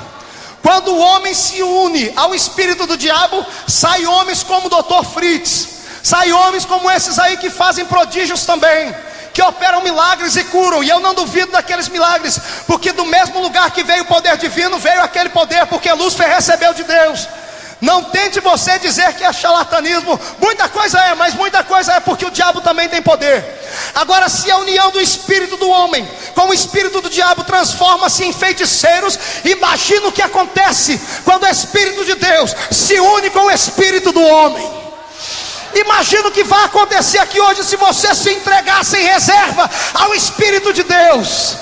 S1: Quando o homem se une ao espírito do diabo, sai homens como o Dr. Fritz, sai homens como esses aí que fazem prodígios também, que operam milagres e curam. E eu não duvido daqueles milagres, porque do mesmo lugar que veio o poder divino, veio aquele poder, porque Lúcifer recebeu de Deus. Não tente você dizer que é charlatanismo. Muita coisa é, mas muita coisa é porque o diabo também tem poder. Agora, se a união do espírito do homem com o espírito do diabo transforma-se em feiticeiros, imagina o que acontece quando o espírito de Deus se une com o espírito do homem. Imagina o que vai acontecer aqui hoje se você se entregar sem reserva ao Espírito de Deus.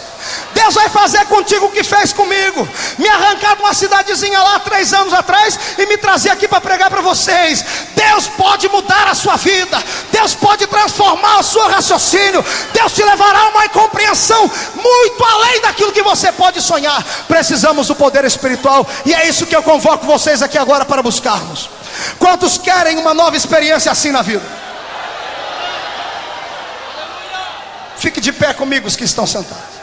S1: Deus vai fazer contigo o que fez comigo, me arrancar de uma cidadezinha lá 3 anos atrás e me trazer aqui para pregar para vocês. Deus pode mudar a sua vida, Deus pode transformar o seu raciocínio, Deus te levará a uma compreensão muito além daquilo que você pode sonhar. Precisamos do poder espiritual, e é isso que eu convoco vocês aqui agora para buscarmos. Quantos querem uma nova experiência assim na vida? Fique de pé comigo os que estão sentados.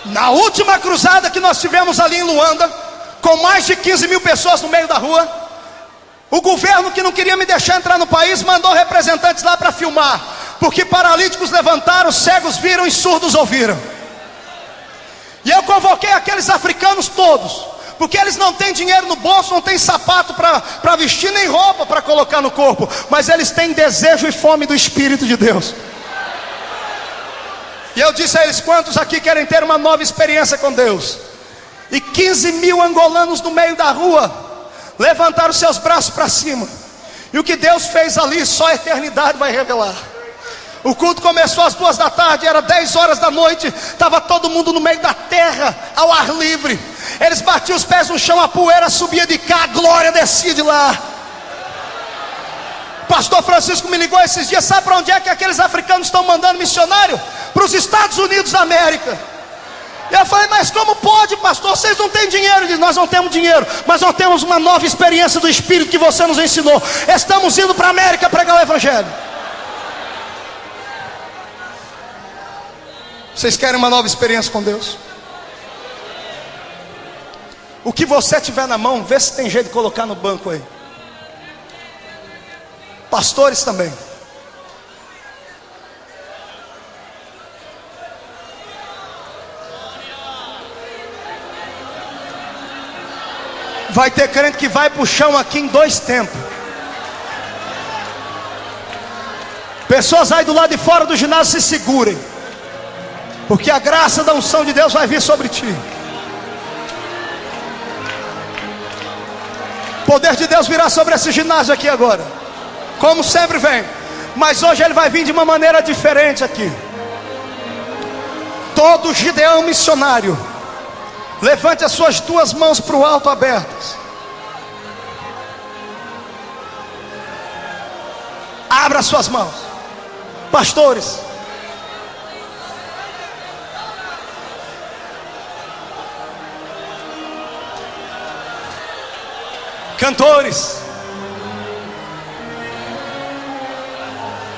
S1: Na última cruzada que nós tivemos ali em Luanda, com mais de 15 mil pessoas no meio da rua, o governo, que não queria me deixar entrar no país, mandou representantes lá para filmar, porque paralíticos levantaram, cegos viram e surdos ouviram. E eu convoquei aqueles africanos todos, porque eles não têm dinheiro no bolso, não têm sapato para vestir, nem roupa para colocar no corpo, mas eles têm desejo e fome do Espírito de Deus. E eu disse a eles: quantos aqui querem ter uma nova experiência com Deus? E 15 mil angolanos no meio da rua levantaram seus braços para cima. E o que Deus fez ali, só a eternidade vai revelar. O culto começou às 2 da tarde, era 10 horas da noite, estava todo mundo no meio da terra, ao ar livre. Eles batiam os pés no chão, a poeira subia de cá, a glória descia de lá. Pastor Francisco me ligou esses dias: sabe para onde é que aqueles africanos estão mandando missionário? Para os Estados Unidos da América. Eu falei: mas como pode, pastor? Vocês não têm dinheiro. Ele disse: nós não temos dinheiro, mas nós temos uma nova experiência do Espírito que você nos ensinou. Estamos indo para a América pregar o Evangelho. Vocês querem uma nova experiência com Deus? O que você tiver na mão, vê se tem jeito de colocar no banco aí. Pastores também. Vai ter crente que vai pro chão aqui em 2 tempos. Pessoas aí do lado de fora do ginásio, se segurem, porque a graça da unção de Deus vai vir sobre ti. O poder de Deus virá sobre esse ginásio aqui agora, como sempre vem, mas hoje ele vai vir de uma maneira diferente aqui. Todo Gideão missionário, levante as suas 2 mãos para o alto abertas. Abra as suas mãos. Pastores, cantores,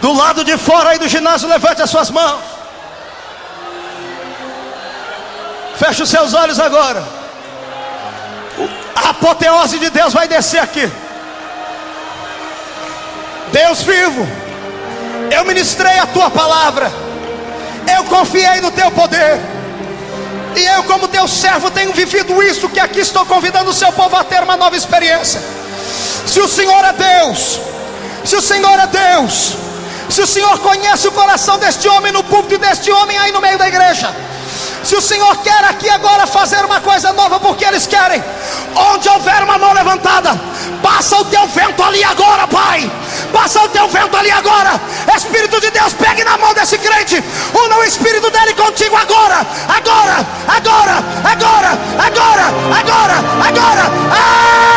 S1: do lado de fora aí do ginásio, levante as suas mãos. Feche os seus olhos agora. A apoteose de Deus vai descer aqui. Deus vivo, eu ministrei a tua palavra, eu confiei no teu poder, e eu, como teu servo, tenho vivido isso, que aqui estou convidando o seu povo a ter uma nova experiência. Se o Senhor é Deus, se o Senhor é Deus, se o Senhor conhece o coração deste homem no púlpito e deste homem aí no meio da igreja, se o Senhor quer aqui agora fazer uma coisa nova, porque eles querem, onde houver uma mão levantada, passa o teu vento ali agora, Pai. Passa o teu vento ali agora. Espírito de Deus, pegue na mão desse crente, una o espírito dele contigo agora, agora, agora, agora, agora, agora, agora,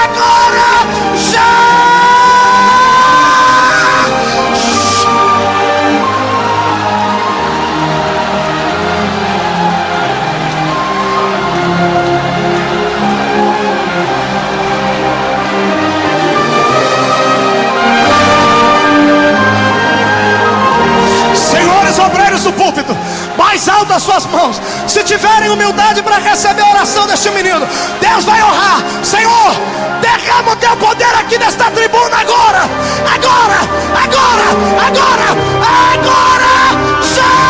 S1: agora, já. Obreiros do púlpito, mais alto as suas mãos. Se tiverem humildade para receber a oração deste menino, Deus vai honrar. Senhor, derrama o teu poder aqui nesta tribuna agora, agora, agora, agora, agora, já.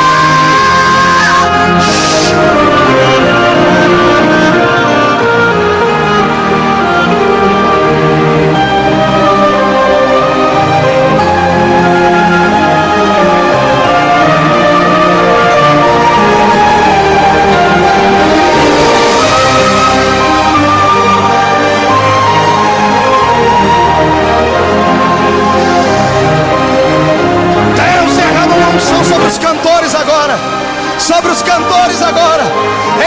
S1: Sobre os cantores agora,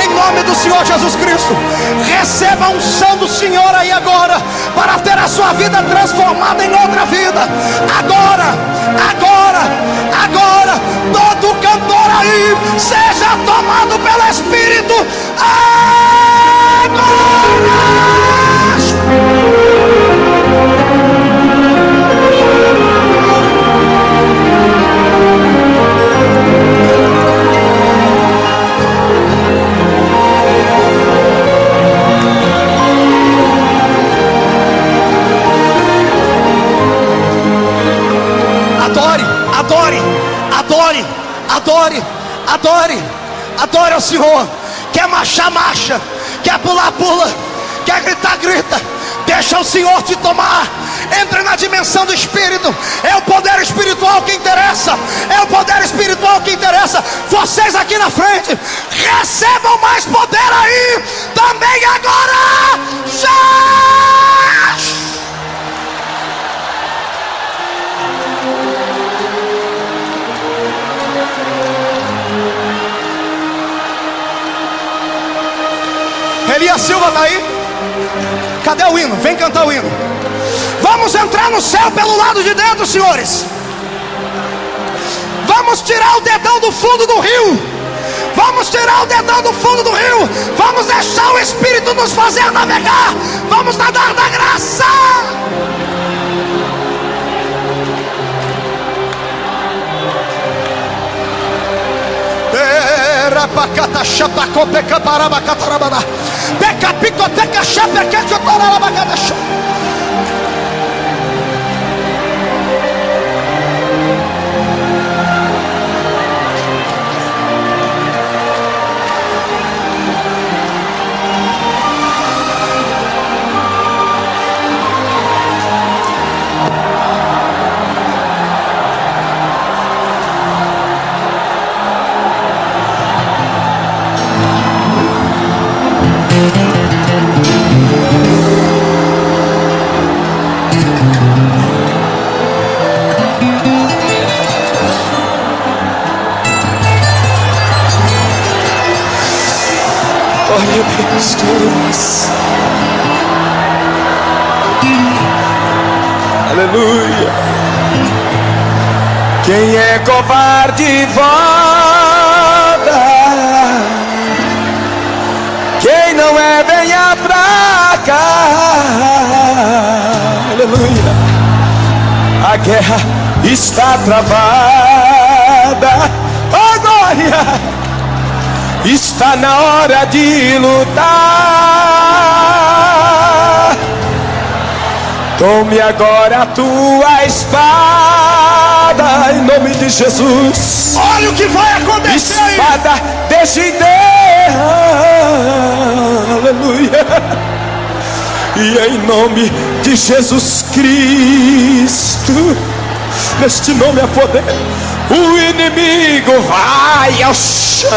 S1: em nome do Senhor Jesus Cristo, receba a unção do Senhor aí agora, para ter a sua vida transformada em outra vida, agora, agora, agora, todo cantor aí, seja tomado pelo Espírito, agora. Adore, adore, adore, adore, adore ao Senhor. Quer marchar, marcha. Quer pular, pula. Quer gritar, grita. Deixa o Senhor te tomar. Entre na dimensão do Espírito. É o poder espiritual que interessa. É o poder espiritual que interessa. Vocês aqui na frente, recebam mais poder aí também agora. Já! Elias Silva está aí? Cadê o hino? Vem cantar o hino. Vamos entrar no céu pelo lado de dentro, senhores. Vamos tirar o dedão do fundo do rio. Vamos tirar o dedão do fundo do rio. Vamos deixar o Espírito nos fazer navegar. Vamos nadar na graça. Pacata chapa copeca paraba catarabana. Peca picoteca chapa que chotoraba bacadacha.
S2: Glória a Deus. Aleluia. Quem é covarde volta. Quem não é, venha pra cá. Aleluia. A guerra está travada. Oh glória. Está na hora de lutar. Tome agora a tua espada, em nome de Jesus.
S1: Olha o que vai acontecer.
S2: Espada de Gideão. Aleluia. E em nome de Jesus Cristo, neste nome há poder. O inimigo vai ao chão.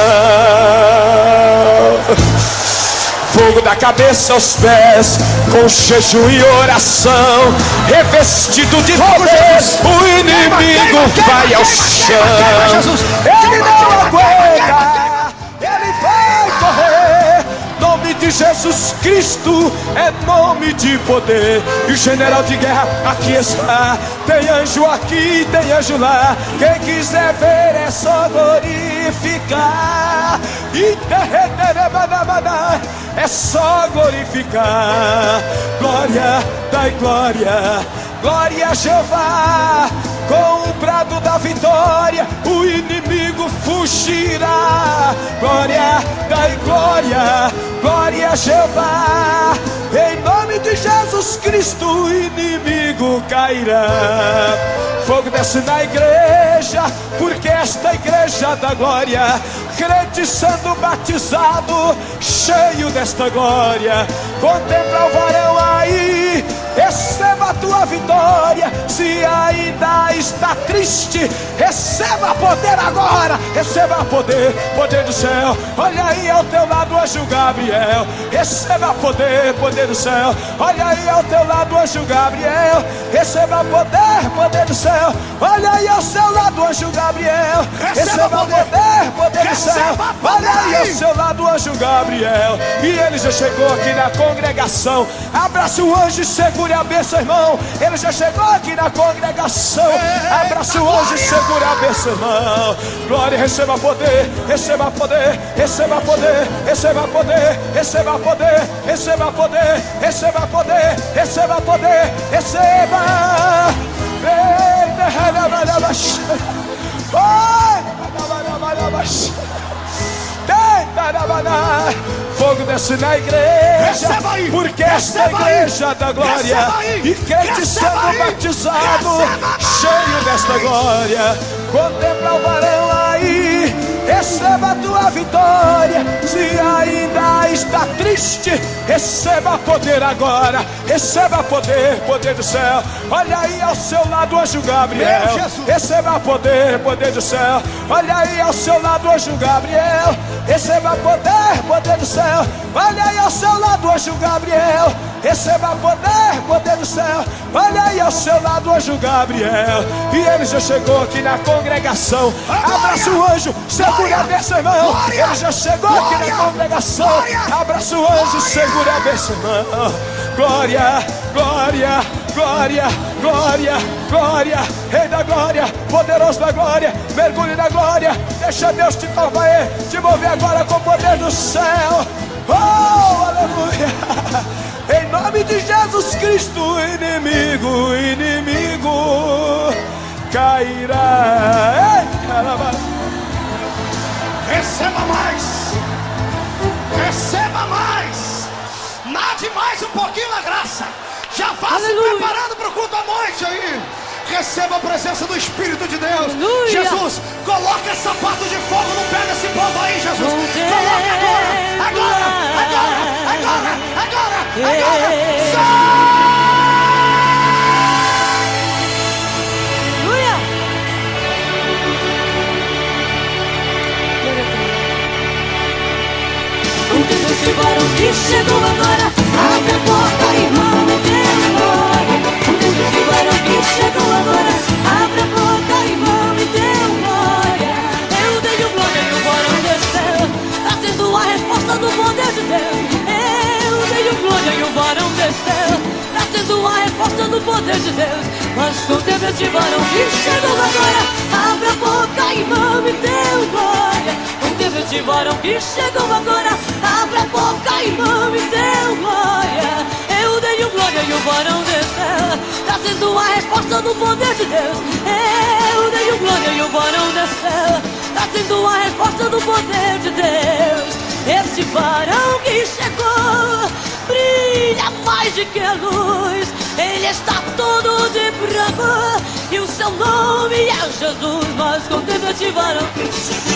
S2: Fogo da cabeça aos pés, com jejum e oração, revestido de poder. O inimigo vai ao chão. Ele não aguenta, ele vai correr. Nome de Jesus Cristo é nome de poder. E o general de guerra aqui está. Tem anjo aqui, tem anjo lá. Quem quiser ver é só glorificar. É só glorificar. Glória, dai glória. Glória a Jeová. Com o brado da vitória o inimigo fugirá. Glória, dai glória. Glória a Jeová. Em nome de Jesus Cristo o inimigo cairá. Fogo desce na igreja, porque esta igreja da glória, crente sendo batizado, cheio desta glória. Contempla o varão aí, receba a tua vitória. Se ainda está triste, receba poder agora. Receba poder, poder do céu. Olha aí ao teu lado, anjo Gabriel. Receba poder, poder do céu. Olha aí ao teu lado, anjo Gabriel. Receba poder, poder do céu. Olha aí ao seu lado, anjo Gabriel. Receba poder, poder do céu. Olha aí ao seu lado, anjo Gabriel. E ele já chegou aqui na congregação. Abraça o anjo e segure a bênção, irmão. Ele já chegou aqui na congregação. Abraça o anjo e segure a bênção, irmão. Glória, receba poder, receba poder, receba poder, receba poder, receba poder, receba poder, receba poder, receba poder, receba. Fogo desce na igreja, porque esta igreja da glória, e crente sendo batizado, cheio desta glória. Contempla o varão aí, receba a tua vitória. Se ainda está triste, receba poder agora. Receba poder, poder do céu. Olha aí ao seu lado, anjo Gabriel. Receba poder, poder do céu. Olha aí ao seu lado, anjo Gabriel. Receba poder, poder do céu. Olha aí ao seu lado, anjo Gabriel. Receba poder, poder do céu. Olha aí ao seu lado, anjo Gabriel. E ele já chegou aqui na congregação. Abraça o anjo, segura a bênção, irmão. Ele já chegou aqui na congregação. Abraça o anjo, segura a bênção, irmão. Glória, glória, glória, glória, glória. Rei da glória, poderoso da glória, mergulhe na glória. Deixa Deus te tomar, te mover agora com o poder do céu. Oh, aleluia. Em nome de Jesus Cristo, o inimigo cairá. Ei, caramba.
S1: Receba mais. Receba mais. Nade mais um pouquinho na graça. Já vá se preparando para o culto à noite aí. Receba a presença do Espírito de Deus. Aleluia. Jesus, coloca esse sapato de fogo no pé desse povo aí, Jesus. Coloca agora, agora, agora, agora, agora, agora.
S3: Aleluia. O tempo desse varão que chegou agora. Abre a porta, irmão, me dê glória. O tempo desse varão que chegou agora. Abre a porta, irmão, me dê glória. Eu dei glória que o varão desceu. Tá sendo a resposta do poder de Deus. resposta do poder de Deus. Mas contempla este varão que chegou agora. Abra a boca e mame, deu glória. Contempla este varão que chegou agora. Abra a boca e mame, deu glória. Eu dei o glória e o varão desceu, trazendo a resposta do poder de Deus. Eu dei o glória e o varão desceu, trazendo a resposta do poder de Deus. Esse varão que chegou brilha mais do que a luz. Ele está todo de branco e o seu nome é Jesus. Mas contempla este varão que chegou.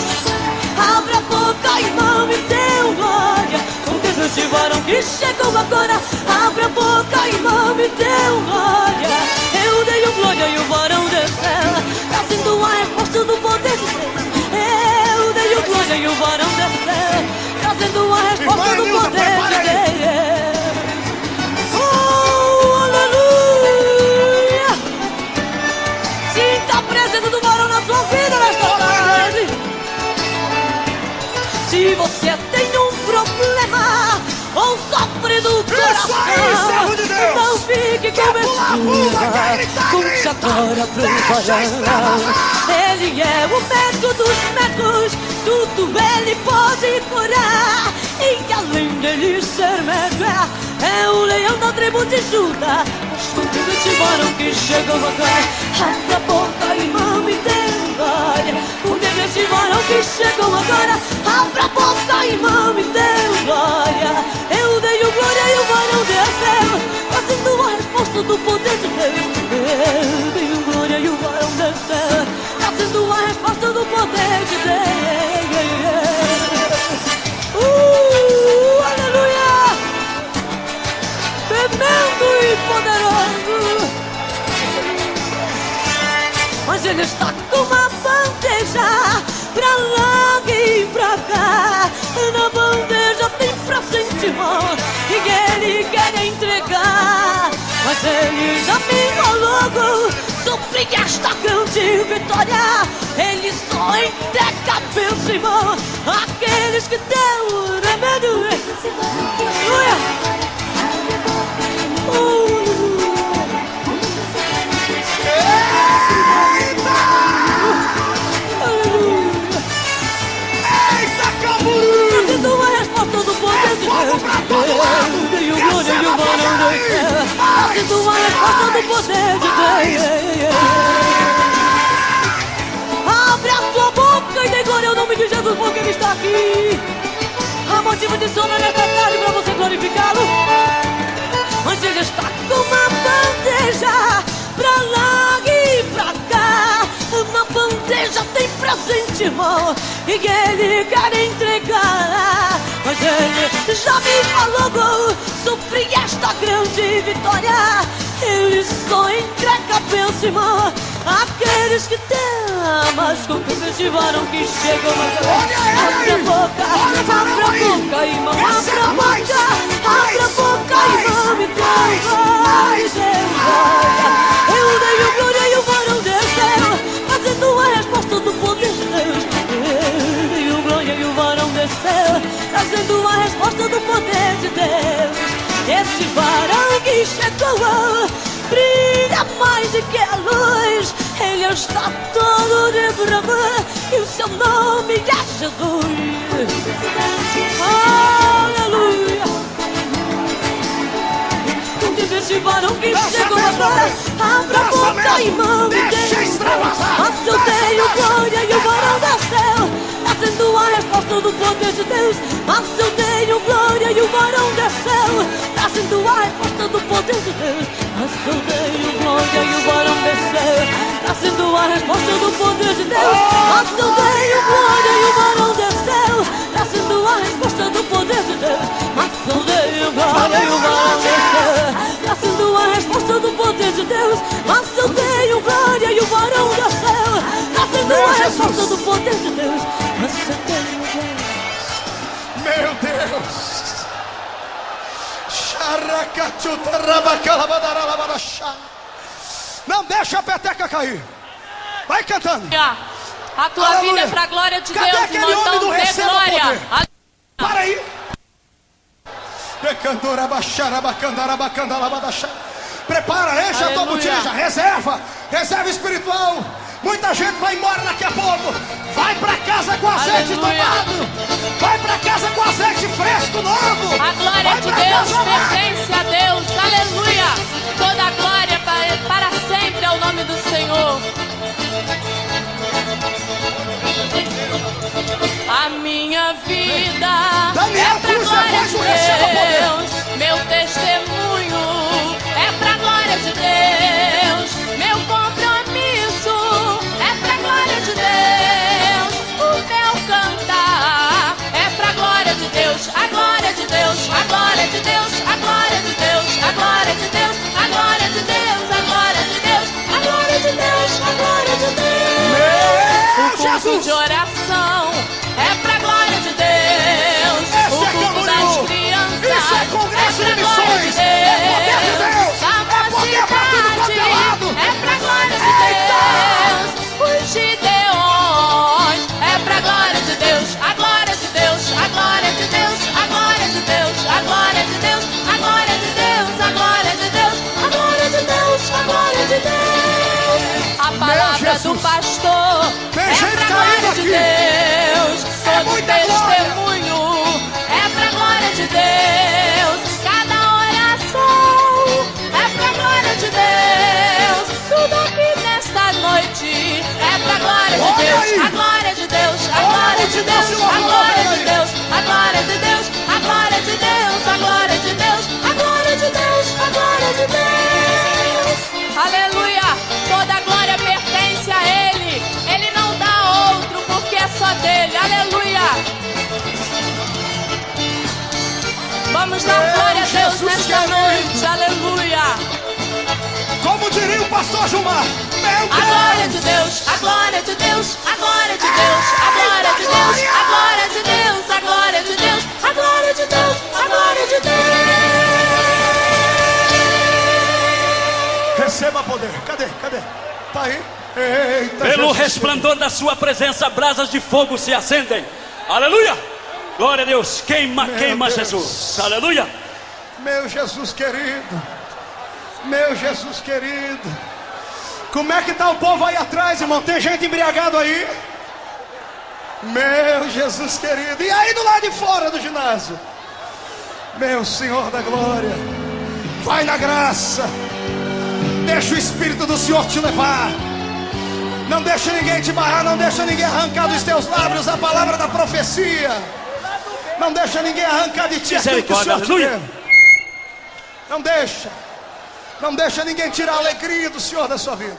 S3: Abra a boca e mame, deu glória. Contempla este varão que chegou agora. Abra a boca e mame, deu glória. Eu dei o glória e o varão desceu, trazendo a resposta do poder de Deus. Eu dei o glória e o varão desceu, trazendo a resposta do poder de Deus. Oh, aleluia! Sinta a presença do varão na sua vida nesta tarde. Se você tem um problema ou sofre do coração, não fique com vergonha, conte agora pro varão. Ele é o médico dos médicos, tudo ele pode curar. E além dele ser médico, é o leão da tribo de Judá. Mas contempla este varão que chegou agora. Abra a boca e mame, deu glória. Contempla este varão que chegou agora. Abra a boca e mame, deu glória. Eu dei o glória e o varão desceu, fazendo a resposta do poder de Deus. Eu dei o glória e o varão desceu, fazendo a resposta do poder de Deus. Aleluia! Tremendo e poderoso. Mas ele está com uma bandeja pra lá e pra cá. Na bandeja tem presente bom e ele quer entregar. Mas ele já me falou sobre esta grande vitória. Ele só entrega bênção e mão àqueles que deu remédio. Aleluia! Uma resposta do poder de Deus. Eu dei o glória e o varão desceu, fazendo uma resposta do poder de Deus. Abre a sua boca e dê glória ao nome de Jesus, porque ele está aqui. Há motivo de sono nesta tarde para você glorificá-lo. Mas ele está com uma bandeja pra lá e pra cá. Na bandeja tem presente, irmão, e ele quer entregar. Mas ele já me falou sobre esta grande vitória. Ele só entrega bênção, irmão, àqueles que têm. Mas contempla este varão que chegou agora. Abre a boca e mão, abre a boca e mão, me deu glória. Eu dei o glória e o varão desceu, fazendo a resposta do poder de Deus. Eu dei o glória e o varão desceu, trazendo a resposta do poder de Deus. Esse varão que chegou brilha mais do que a luz. Ele está todo de branco e o seu nome é Jesus. Aleluia! Contempla esse varão que chegou agora. Abra a boca e mão, Deus. Mas eu dei o glória e o varão desceu, trazendo a resposta do poder de Deus. Mas eu dei o glória e o varão desceu, trazendo a resposta do poder de Deus. Mas eu dei o glória e o varão desceu, trazendo a resposta do poder de Deus. Mas eu dei o glória e o varão desceu, trazendo a resposta do poder de Deus. Mas eu dei o glória e o varão desceu, trazendo a resposta do poder de Deus. Mas eu dei o glória e o varão desceu, trazendo a resposta do poder de Deus. Mas eu dei o glória.
S1: Meu Deus! Não deixa a peteca cair. Vai cantando.
S4: A tua
S1: Aleluia.
S4: vida é pra glória de
S1: Cadê
S4: Deus,
S1: aquele
S4: irmão?
S1: homem do
S4: Então dê
S1: receba
S4: glória.
S1: poder? Para aí. Prepara, enche a tua
S3: Aleluia.
S1: botija, reserva espiritual. Muita gente vai embora daqui a pouco. Vai pra casa com azeite
S3: Aleluia.
S1: tomado. Vai pra casa com azeite fresco, novo.
S4: A glória
S1: Vai
S4: de
S1: pra
S4: Deus
S1: casa, vai.
S4: pertence a Deus. Aleluia. Toda a glória para sempre é o nome do Senhor. A minha vida
S1: Daniel,
S4: é pra
S1: puxa,
S4: glória
S1: faz
S4: de
S1: o receba poder.
S4: Deus. Meu testemunho é pra glória de Deus. Meu compromisso é pra glória de Deus. O meu cantar é pra glória de Deus. A glória de Deus, a glória de Deus, a glória de Deus, a glória de Deus, a glória de Deus, a glória de Deus, a glória de Deus, a glória de Deus. O culto
S1: Jesus.
S4: de oração é pra glória de Deus.
S1: Esse
S4: O
S1: é
S4: culto das
S1: Camboriú.
S4: crianças
S1: Isso é congresso
S4: é
S1: de
S4: pra glória de
S1: missões. É poder de Deus.
S4: Deus. A
S1: É poder pra tudo quanto é lado.
S4: mocidade é pra glória de
S1: Eita.
S4: Deus. Os gideões é pra glória de Deus. A glória de Deus, a glória de Deus, a glória de Deus, a glória de Deus, a glória de Deus, a glória de Deus, a glória de Deus, a glória de Deus. A palavra do
S1: Jesus.
S4: pastor
S1: Tem
S4: é
S1: gente
S4: pra
S1: caindo
S4: glória de
S1: aqui.
S4: Deus.
S1: É
S4: Todo
S1: muita
S4: testemunho é pra glória de Deus. Cada oração é pra glória de Deus. Tudo aqui nesta noite é pra glória de
S1: Olha
S4: Deus.
S1: aí.
S4: A glória de Deus, a
S1: Olha a
S4: glória de
S1: multidão
S4: Deus,
S1: se
S4: a
S1: louvando,
S4: glória
S1: olha
S4: de
S1: aí.
S4: Deus, a glória de Deus, a glória de Deus, a glória de Deus, a glória de Deus, a glória de Deus. Aleluia! Toda a glória pertence a Ele. Ele não dá a outro porque é só dele. Aleluia! Vamos dar
S1: Meu
S4: glória a Deus
S1: Jesus
S4: nesta
S1: querido.
S4: noite. Aleluia!
S1: Como diria o pastor Gilmar, meu Deus.
S4: A glória de Deus, a glória de Deus, a glória de Deus, a glória de Deus, a glória de Deus, a glória de Deus, a glória de Deus, a glória de Deus.
S1: Receba poder. Cadê? Tá aí? Eita,
S5: Pelo
S1: Jesus.
S5: resplandor da sua presença, brasas de fogo se acendem. Aleluia! Glória a Deus. Queima,
S1: Meu
S5: queima,
S1: Deus.
S5: Jesus. Aleluia!
S1: Meu Jesus querido. Meu Jesus querido. Como é que tá o povo aí atrás, irmão? Tem gente embriagado aí? Meu Jesus querido. E aí do lado de fora do ginásio? Meu Senhor da glória. Vai na graça. Deixa o Espírito do Senhor te levar. Não deixa ninguém te barrar. Não deixa ninguém arrancar dos teus lábios a palavra da profecia. Não deixa ninguém arrancar de ti aquilo que o
S5: Misericórdia,
S1: Senhor te
S5: aleluia.
S1: deu. Não deixa. Não deixa ninguém tirar a alegria do Senhor da sua vida.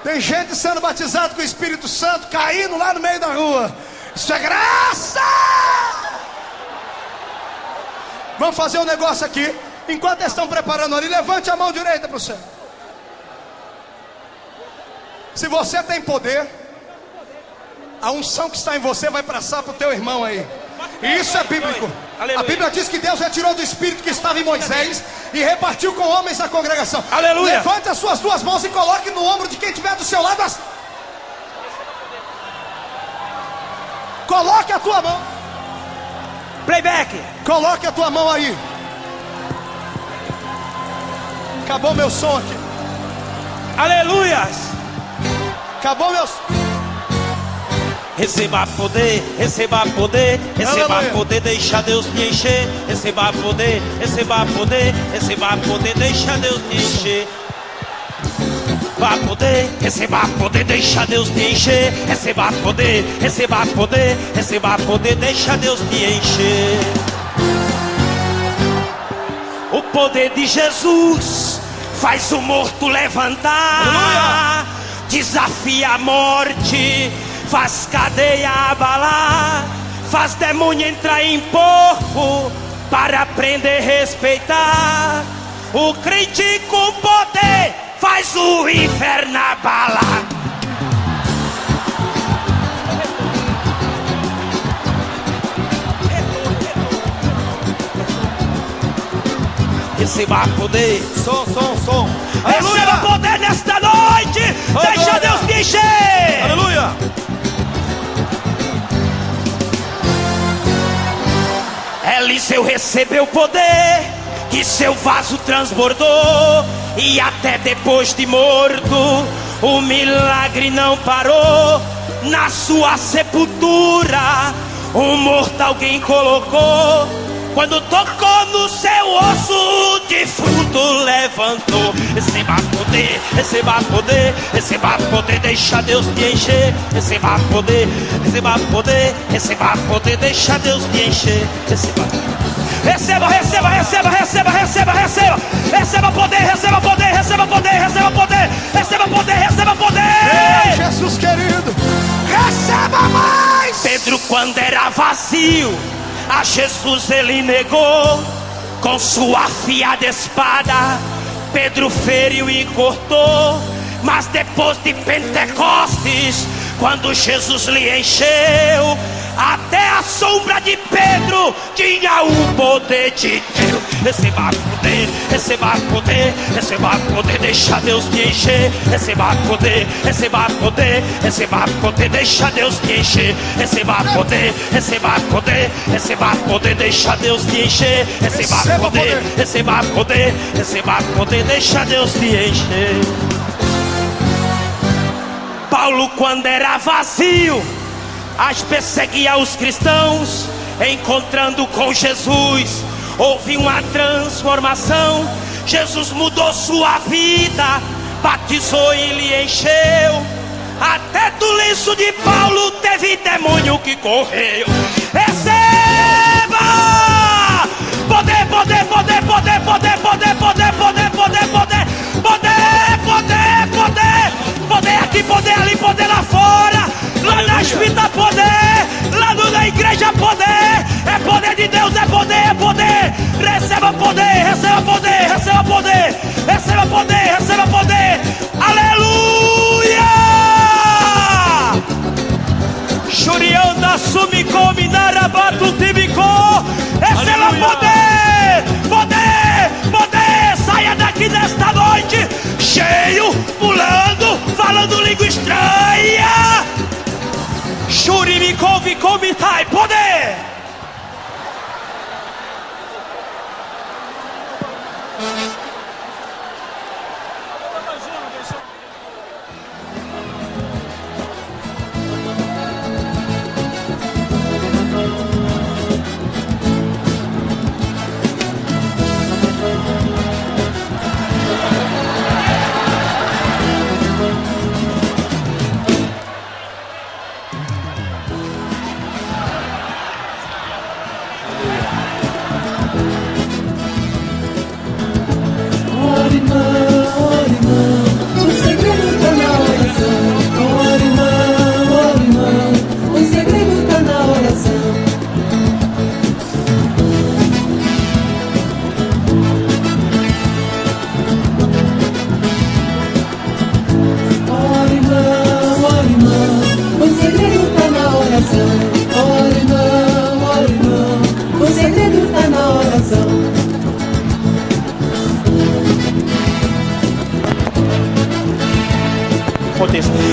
S1: Tem gente sendo batizado com o Espírito Santo, caindo lá no meio da rua. Isso é graça! Vamos fazer um negócio aqui. Enquanto eles estão preparando ali, levante a mão direita para o céu. Se você tem poder, a unção que está em você vai passar para o teu irmão aí. E isso é bíblico.
S5: Aleluia.
S1: A Bíblia diz que Deus retirou do Espírito que estava em Moisés e repartiu com homens da congregação.
S5: Aleluia.
S1: Levante as suas duas mãos e coloque no ombro de quem estiver do seu lado. Coloque a tua mão.
S5: Playback.
S1: Coloque a tua mão aí. Acabou meu som aqui.
S5: Aleluias.
S1: Acabou meu som.
S6: Receba poder, receba poder, receba
S1: Aleluia.
S6: poder, deixa Deus me encher. Receba poder, receba poder, receba poder, deixa Deus me encher. Vá poder, receba poder, deixa Deus me encher. Receba poder, receba poder, receba poder, deixa Deus me encher. O poder de Jesus faz o morto levantar, desafia a morte, faz cadeia abalar, faz demônio entrar em porco para aprender a respeitar. O crente com poder faz o inferno abalar. Receba poder.
S1: Som.
S6: Receba poder nesta noite. Deixa
S1: glória.
S6: Deus te encher.
S1: Aleluia.
S6: Eliseu recebeu poder que seu vaso transbordou. E até depois de morto, o milagre não parou. Na sua sepultura, um morto alguém colocou. Quando tocou no seu osso, defunto levantou. Receba poder, receba poder, receba poder, deixa Deus te encher. Receba poder, receba poder, receba poder, deixa Deus te encher. Receba, receba, receba, receba, receba, receba, receba poder, receba poder, receba poder, receba poder, receba poder, receba poder.
S1: Jesus querido, receba mais.
S6: Pedro, quando era vazio, a Jesus ele negou. Com sua afiada espada, Pedro feriu e cortou. Mas depois de Pentecostes, quando Jesus lhe encheu, até a sombra de Pedro tinha o poder de Deus. Receba poder, receba poder, receba poder, deixa Deus te encher. Receba poder, receba poder, receba poder, deixa Deus te encher. Receba poder, receba poder, receba poder, deixa Deus te encher. Receba poder, receba poder, receba poder, deixa Deus te encher. Paulo, quando era vazio, perseguia os cristãos. Encontrando com Jesus, houve uma transformação. Jesus mudou sua vida, batizou e lhe encheu. Até do lenço de Paulo teve demônio que correu. Receba poder, poder, poder, poder, poder, poder, poder, poder, poder, poder, poder, poder, poder, poder aqui, poder ali, poder lá fora, lá nas vidas poder, lá na igreja poder. É poder de Deus, é poder, é poder. Receba poder, receba poder, receba poder, receba poder, receba poder. Aleluia! Shurianda sumiko minarabatu tibiko. Receba poder, poder, poder. Saia daqui nesta noite cheio, pulando, falando língua estranha. Shuribiko vikomitai, poder.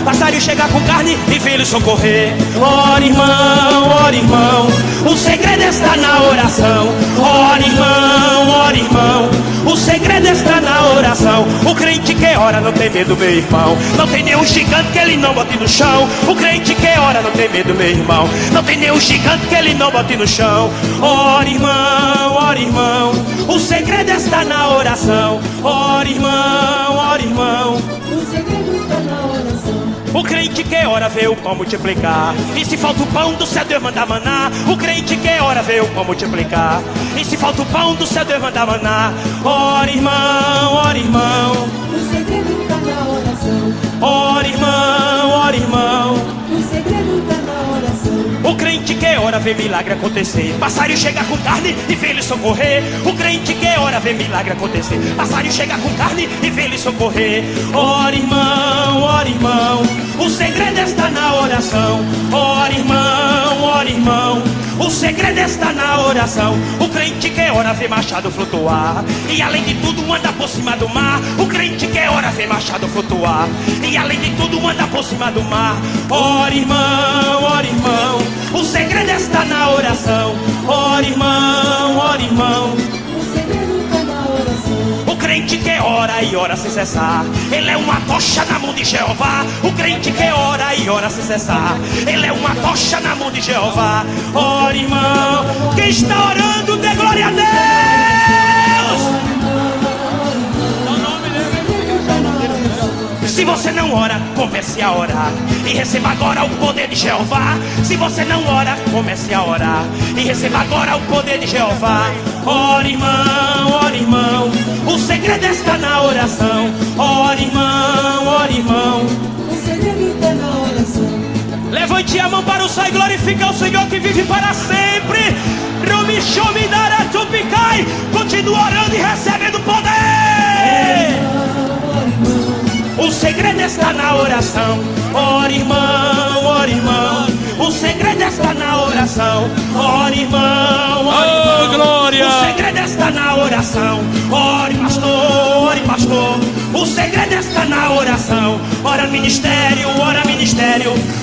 S6: Passarinho chegar com carne e filho socorrer. Ora irmão, o segredo está na oração. Ora irmão, o segredo está na oração. O crente que ora não tem medo, meu irmão. Não tem nenhum gigante que ele não bote no chão. O crente que ora não tem medo, meu irmão. Não tem nenhum gigante que ele não bote no chão. Ora irmão, o segredo está na oração. Ora irmão,
S3: O segredo está na oração.
S6: o crente que ora vê o pão multiplicar. E se falta o pão do céu, Deus manda maná. O crente que ora vê o pão multiplicar. E se falta o pão do céu, Deus manda maná. Ora irmão,
S3: O segredo está na oração.
S6: ora irmão,
S3: O segredo está na oração.
S6: o crente que ora vê milagre acontecer. Passarinho chega com carne e vê ele socorrer. O crente que ora vê milagre acontecer. Passarinho chega com carne e vê ele socorrer. Ora irmão, o segredo está na oração. Ora irmão, o segredo está na oração. O crente que ora vê machado flutuar. E além de tudo anda por cima do mar. O crente que ora vê machado flutuar. E além de tudo anda por cima do mar. Ora irmão, o segredo está na oração. Ora irmão,
S3: O segredo está na
S6: ora e ora sem cessar. Ele é uma tocha na mão de Jeová. O crente que ora e ora sem cessar. Ele é uma tocha na mão de Jeová. Ora, irmão, quem está orando, dê glória a Deus. Se você não ora, comece a orar e receba agora o poder de Jeová. Se você não ora, comece a orar e receba agora o poder de Jeová. Ora, irmão, o segredo está na oração. Ora, irmão,
S3: O segredo está na oração.
S6: levante a mão para o céu e glorifique o Senhor que vive para sempre. Continua orando e recebendo poder. O segredo está na oração. Ora, irmão, o segredo está na oração. Ora, irmão,
S5: glória.
S6: O segredo está na oração. Ore, pastor, o segredo está na oração. Ora, ministério,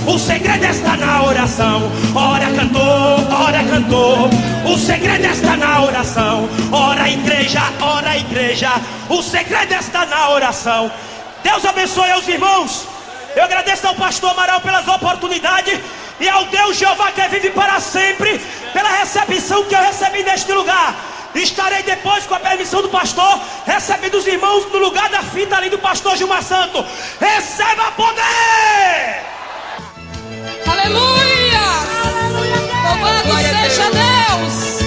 S6: o segredo está na oração. Ora, cantor, o segredo está na oração. Ora, igreja, o segredo está na oração. Deus abençoe aos irmãos. Eu agradeço ao pastor Amaral pelas oportunidades e ao Deus Jeová que vive para sempre pela recepção que eu recebi neste lugar. Estarei depois, com a permissão do pastor, recebendo os irmãos no lugar da fita ali do pastor Gilmar Santo. Receba poder!
S4: Aleluia! Louvado seja Deus!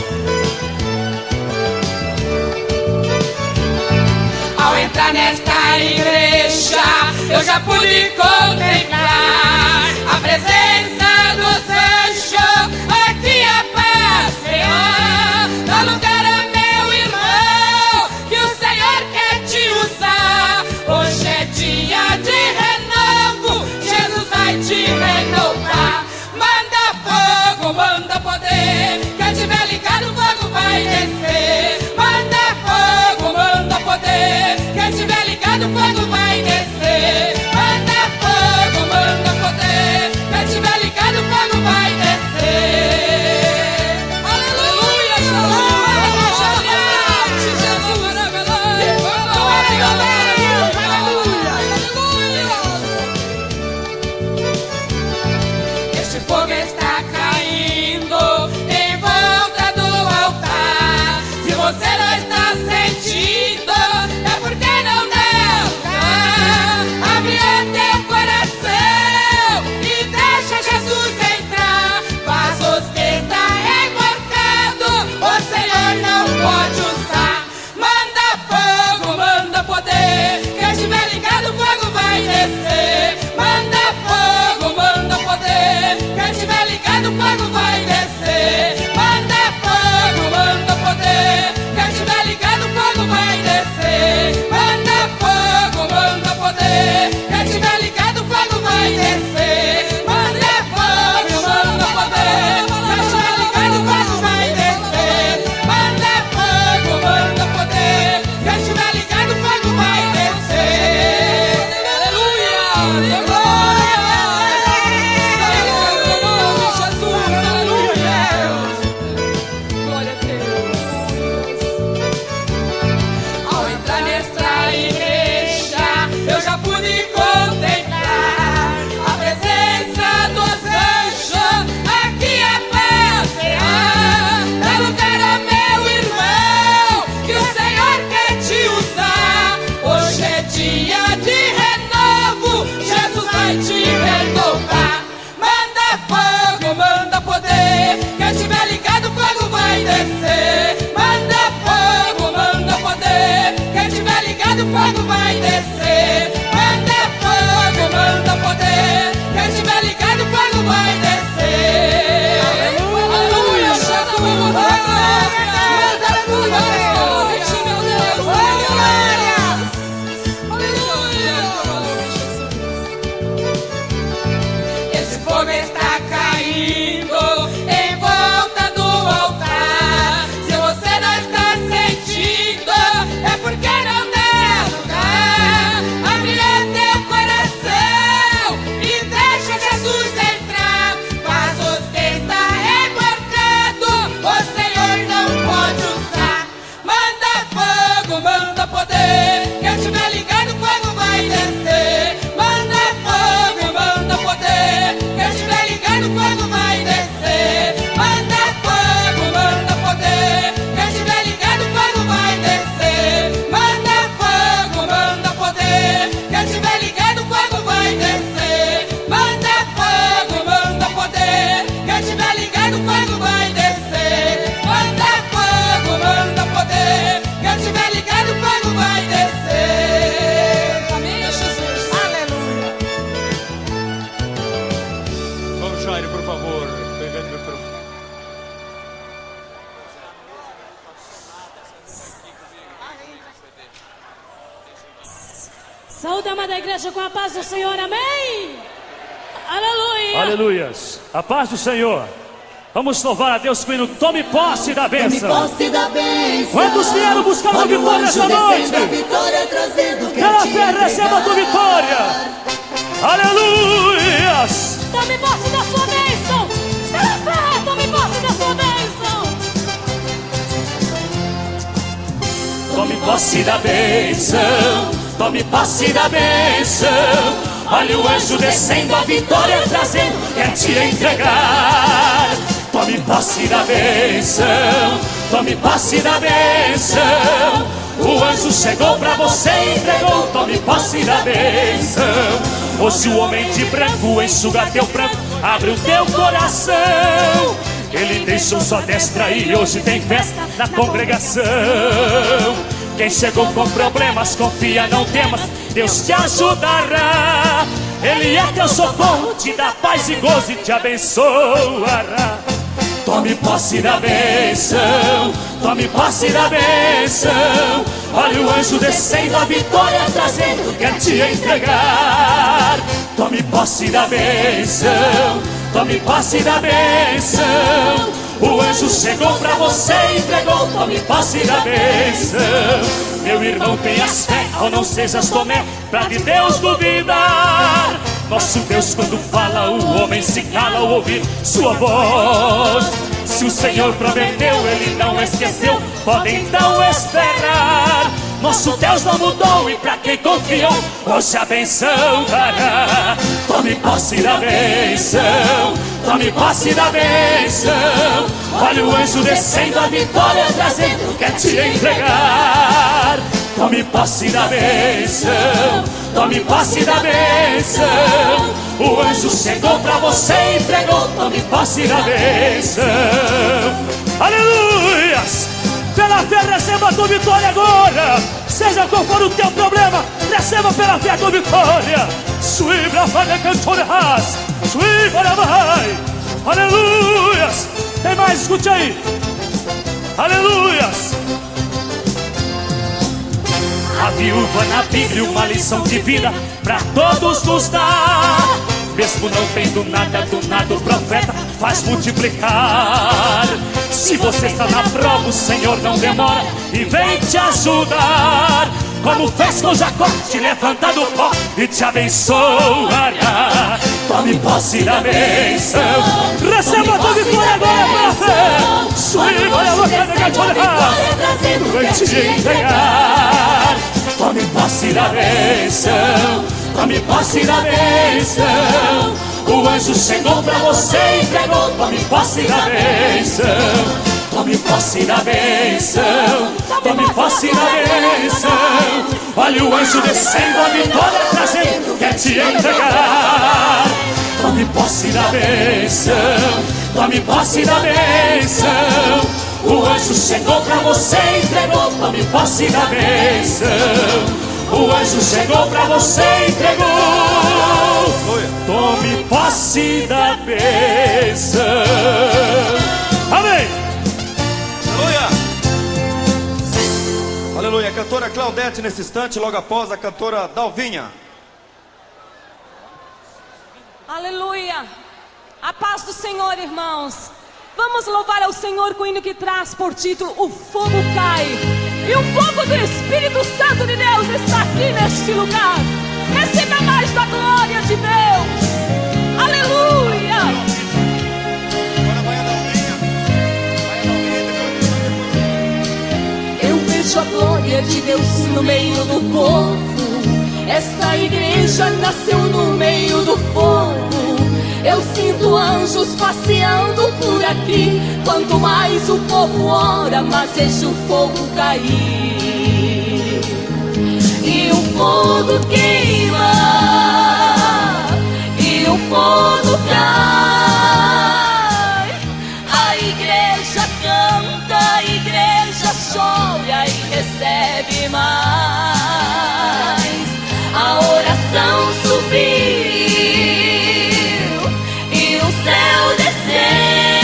S4: Ao entrar nesta igreja, eu já pude contemplar a presença dos anjos aqui a passear. Dá lugar a meu irmão, que o Senhor quer te usar. Hoje é dia de renovo, Jesus vai te renovar. Manda fogo, manda poder, quem tiver ligado o fogo vai descer. Manda fogo, manda poder, quem tiver ligado o fogo vai descer. Manda fogo, manda poder, quem tiver ligado o fogo vai descer. Aleluia, Jesus, este fogo está caindo em volta do altar. Se você não está sentindo, é porque não dá lugar. Abre o teu coração e deixa Jesus entrar. Passos que está recortado, o Senhor não pode usar. Manda fogo, manda poder, quem estiver ligado o fogo vai descer. Manda fogo, manda poder, quem estiver ligado o fogo vai descer. Manda fogo, manda poder, quem estiver ligado o fogo vai descer. Manda fogo, manda poder, quem estiver ligado o fogo vai descer. Manda fogo, manda poder, quem estiver ligado o fogo vai descer. Manda fogo, manda poder, quem estiver ligado o fogo vai descer. Aleluia, glória, Jesus, aleluia, glória a Deus. Ao entrar nesta igreja, eu já pude contemplar a presença dos anjos aqui a passear. Dá lugar a meu irmão, que o Senhor quer te usar. Hoje é dia de renovo, Jesus vai te renovar. Manda fogo, manda poder, quem estiver ligado o fogo vai descer. Manda fogo, manda poder, quem estiver ligado o fogo vai descer. Manda fogo, manda poder, quem estiver ligado o fogo vai descer. Aleluia, Jesus, manda fogo, meu Deus, glória. Aleluia, esse fogo está caindo em volta do altar. Se você não está sentindo, é porque não dá lugar.
S3: Saúde, amada igreja, com a paz do Senhor, amém? Aleluia!
S5: Aleluias. A paz do Senhor. Vamos louvar a Deus com o hino Tome Posse da Bênção.
S7: Posse da bênção.
S5: Quantos vieram buscar a vitória esta noite? Pela fé receba a tua vitória. Aleluias.
S3: Tome posse da sua bênção. Pela fé, tome posse da sua bênção.
S5: Tome posse da bênção. Tome posse da bênção. Olha o anjo descendo, a vitória trazendo, quer te entregar. Tome posse da bênção, tome posse da bênção. O anjo chegou pra você e entregou, tome posse da bênção. Hoje o homem de branco enxuga teu pranto, abre o teu coração. Ele deixou sua destra e hoje tem festa na congregação. Quem chegou com problemas, confia, não temas, Deus te ajudará. Ele é teu socorro, te dá paz e gozo e te abençoará. Tome posse da bênção, tome posse da bênção. Olha o anjo descendo, a vitória trazendo, quer te entregar. Tome posse da bênção, tome posse da bênção. O anjo chegou pra você e entregou, tome posse da bênção. Meu irmão, tenhas fé, ou não sejas Tomé, pra de Deus duvidar. Nosso Deus quando fala, o homem se cala ao ouvir sua voz. Se o Senhor prometeu, Ele não esqueceu, pode então esperar. Nosso Deus não mudou e pra quem confiou, hoje a benção dará. Tome posse da benção, tome posse da benção. Olha o anjo descendo, a vitória trazendo, quer te entregar. Tome posse da benção, tome posse da benção. O anjo chegou pra você e entregou, tome posse da benção. Aleluias! Pela fé receba a tua vitória agora. Seja qual for o teu problema, receba pela fé a tua vitória. Suibra para cantoras, suibra vai. Aleluias! Tem mais, escute aí. Aleluias! A viúva na Bíblia, uma lição de vida pra todos nos dá. Mesmo não tendo nada, do nada o profeta faz multiplicar. Se você está na prova, o Senhor não demora e vem te ajudar. Como fez com Jacó, te levanta do pó e te abençoará. Tome posse da bênção, receba a tua vitória agora pela fé. Suíba a boca da cantora, vem te entregar. Tome posse da bênção, tome posse da bênção. O anjo chegou pra você e entregou, tome posse da bênção. Tome posse da bênção, tome posse da bênção. Olha o anjo descendo, a vitória trazendo, quer te entregar. Tome posse da bênção, tome posse da bênção. O anjo chegou pra você e entregou, tome posse da bênção. O anjo chegou pra você e entregou, tome posse da bênção. Amém.
S2: Aleluia! Aleluia! A cantora Claudete nesse instante, logo após a cantora Dalvinha.
S3: Aleluia! A paz do Senhor, irmãos. Vamos louvar ao Senhor com o hino que traz por título O Fogo Cai. E o fogo do Espírito Santo de Deus está aqui neste lugar. Receba mais da glória de Deus. Aleluia!
S2: Agora vai a Dalvinha.
S7: Eu vejo a glória de Deus no meio do povo. Esta igreja nasceu no meio do fogo. Eu sinto anjos passeando por aqui. Quanto mais o povo ora, mais vejo o fogo cair. E o fogo queima, e o fogo cai. A igreja canta, a igreja chora e recebe mais. A oração subiu e o céu desceu.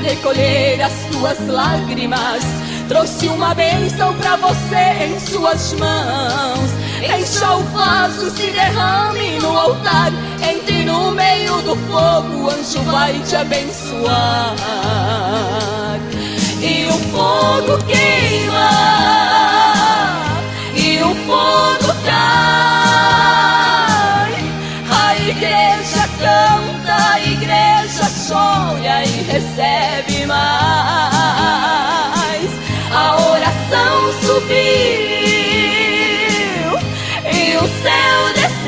S7: recolher as tuas lágrimas. Trouxe uma bênção pra você em suas mãos. Encha o vaso, se derrame no altar. Entre no meio do fogo, o anjo vai te abençoar. E o fogo queima, e o fogo cai. A igreja canta, a igreja chora e recebe mais. A oração subiu e o céu desceu.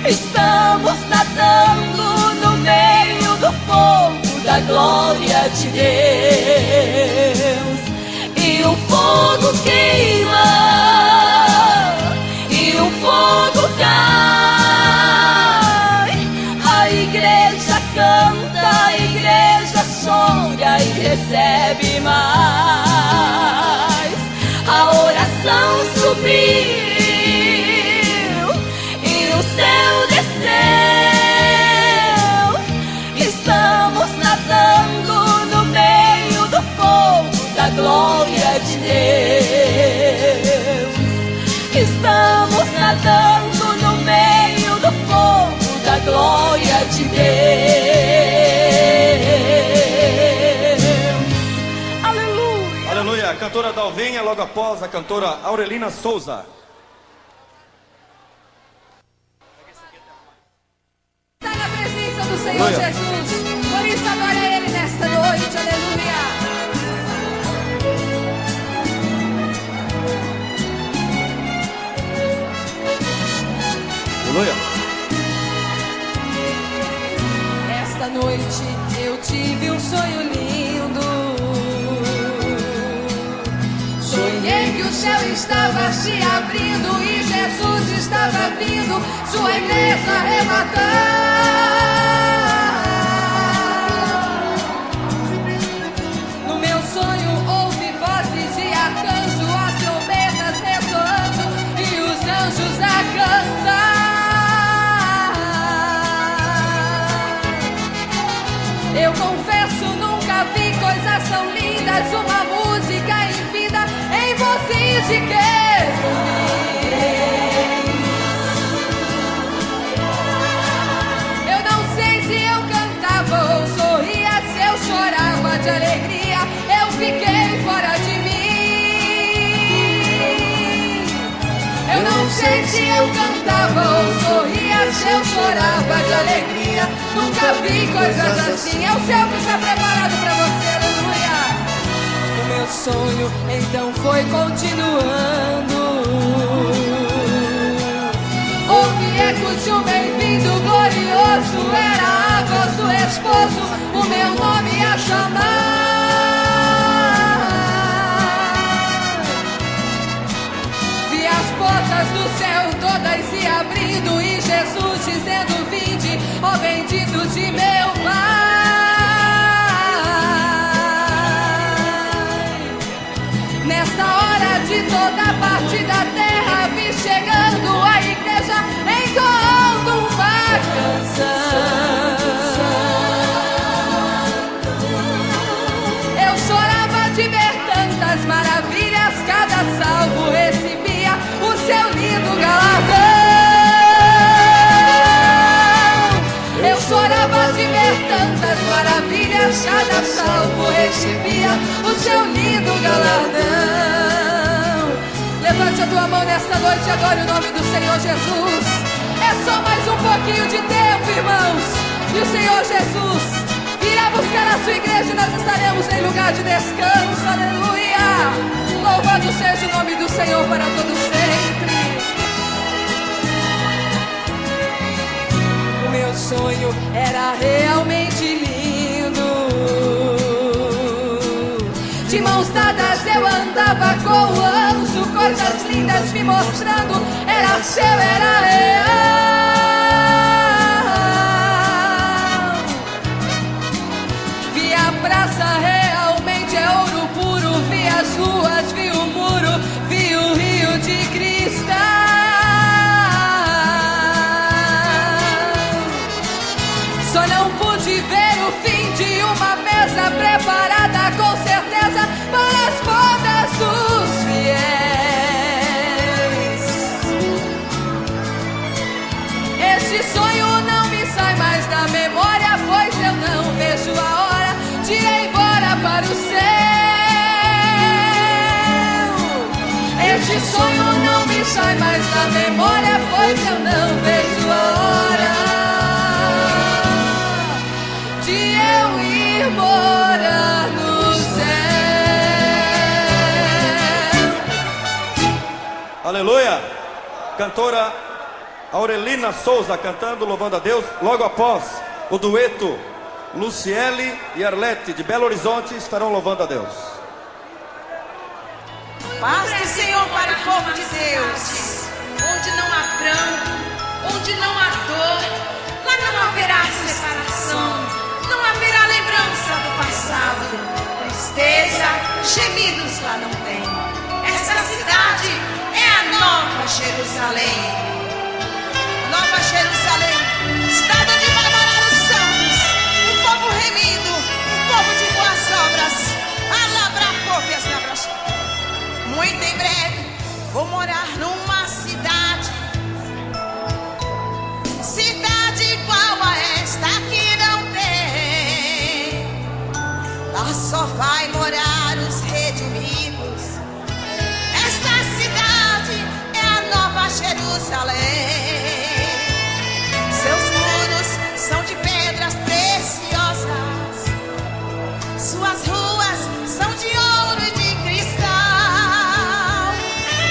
S7: Estamos nadando no meio do fogo da glória de Deus. E o fogo queima, e o fogo cai. A igreja canta, a igreja chora e recebe mais. A oração subiu e o céu desceu. Estamos nadando no meio do fogo da glória de Deus. Estamos nadando no meio do fogo da glória de Deus. Aleluia.
S2: Aleluia. A cantora Dalvinha, logo após a cantora Aurelina Souza.
S7: Está na presença do Senhor
S2: Aleluia.
S7: Jesus. Por isso adore a Ele nesta noite. Aleluia.
S2: Aleluia.
S7: Esta noite eu tive um sonho lindo. Sonhei que o céu estava se abrindo e Jesus estava vindo sua igreja arrebatar. No meu sonho houve vozes de arcanjo, as trombetas ressoando e os anjos a cantar. Eu confesso, nunca vi coisas tão lindas, uma música em vida em vozinhos de querubins. Eu não sei se eu cantava ou sorria, se eu chorava de alegria, eu fiquei fora de mim. Eu não sei se eu cantava ou sorria, se eu chorava de alegria, nunca vi coisas assim. É o céu que está preparado para você, aleluia. O meu sonho então foi continuando. Houve ecos de um bem-vindo glorioso, era a voz do esposo, o meu nome a chamar. Vi as portas do céu todas se abrindo e Jesus dizendo: vinde, ó benditos de meu Pai. Nesta hora de toda parte da terra vi chegando a igreja entoando uma canção. Eu chorava de ver tantas maravilhas, cada salvo recebia o seu lindo galardão. Eu chorava de ver tantas maravilhas, cada salvo recebia o seu lindo galardão. Levante a tua mão nesta noite e adore o nome do Senhor Jesus. É só mais um pouquinho de tempo, irmãos, e o Senhor Jesus virá buscar a sua igreja e nós estaremos em lugar de descanso. Aleluia! Louvado seja o nome do Senhor para todo sempre. O meu sonho era realmente lindo. De mãos dadas eu andava com o anjo, coisas lindas me mostrando, era seu, era real. Vi a praça, realmente é ouro puro, vi as ruas, vi o muro, vi o rio de cristal. Só não pude ver o para o céu. Este sonho não me sai mais da memória, pois eu não vejo a hora de eu ir morar no céu.
S2: Aleluia! Cantora Aurelina Souza cantando, louvando a Deus. Logo após o dueto, Luciele e Arlete de Belo Horizonte estarão louvando a Deus.
S8: Paz do Senhor para o povo de Deus. Onde não há pranto, onde não há dor, lá não haverá separação, não haverá lembrança do passado. Tristeza, gemidos lá não tem. Essa cidade é a Nova Jerusalém. Nova Jerusalém, cidade onde vai morar os santos, um povo remido, um povo de boas obras. Alabra-cópias na braça. Muito em breve vou morar numa cidade, cidade igual a esta que não tem. Lá só vai morar os redimidos. Esta cidade é a Nova Jerusalém. Seus muros são de pedras preciosas, suas ruas são de ouro e de cristal.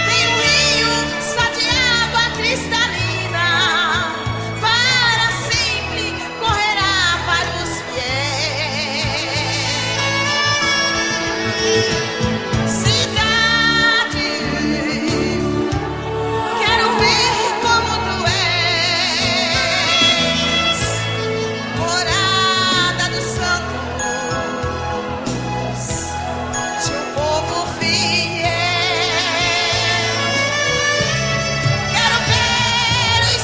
S8: Tem um rio só de água cristalina, para sempre correrá para os fiéis. Cidade, quero ver como tu és, morada dos santos, de um povo fiel. Quero ver os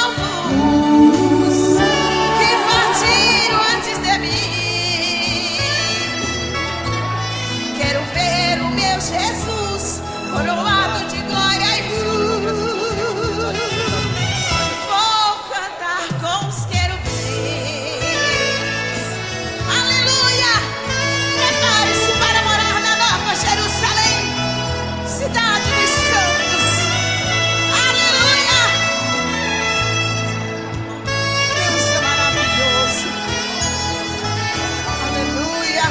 S8: salvos que partiram antes de mim. Quero ver o meu Jesus coroado de glória e luz. Vou cantar com os querubins. Aleluia! Prepare-se para morar na Nova Jerusalém, cidade dos santos. Aleluia! Deus é maravilhoso. Aleluia!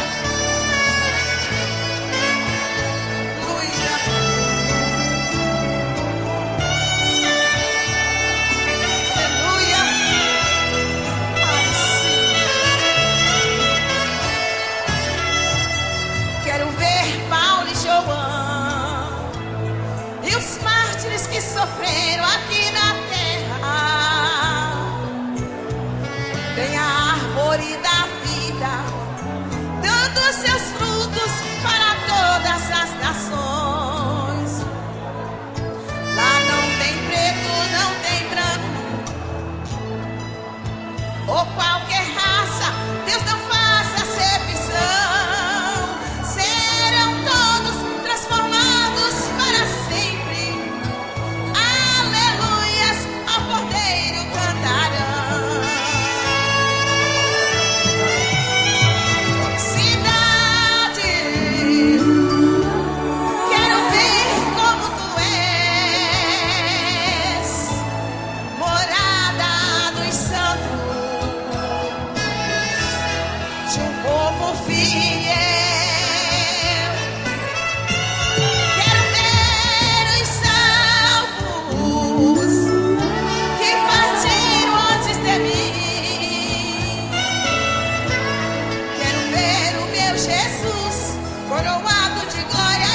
S8: Aleluia! Aleluia! Ai, sim. Quero ver Paulo e João e os mártires que sofreram aqui na terra. Tem a árvore da vida, dando os seus frutos para todas as nações. Lá não tem preto, não tem branco, ou qualquer raça, Deus não faz acepção. Serão todos transformados para sempre. Aleluias, ao Cordeiro cantarão. Cidade, quero ver como tu és, morada dos santos, de um povo fiel. Quero ver os salvos que partiram antes de mim. Quero ver o meu Jesus coroado de glória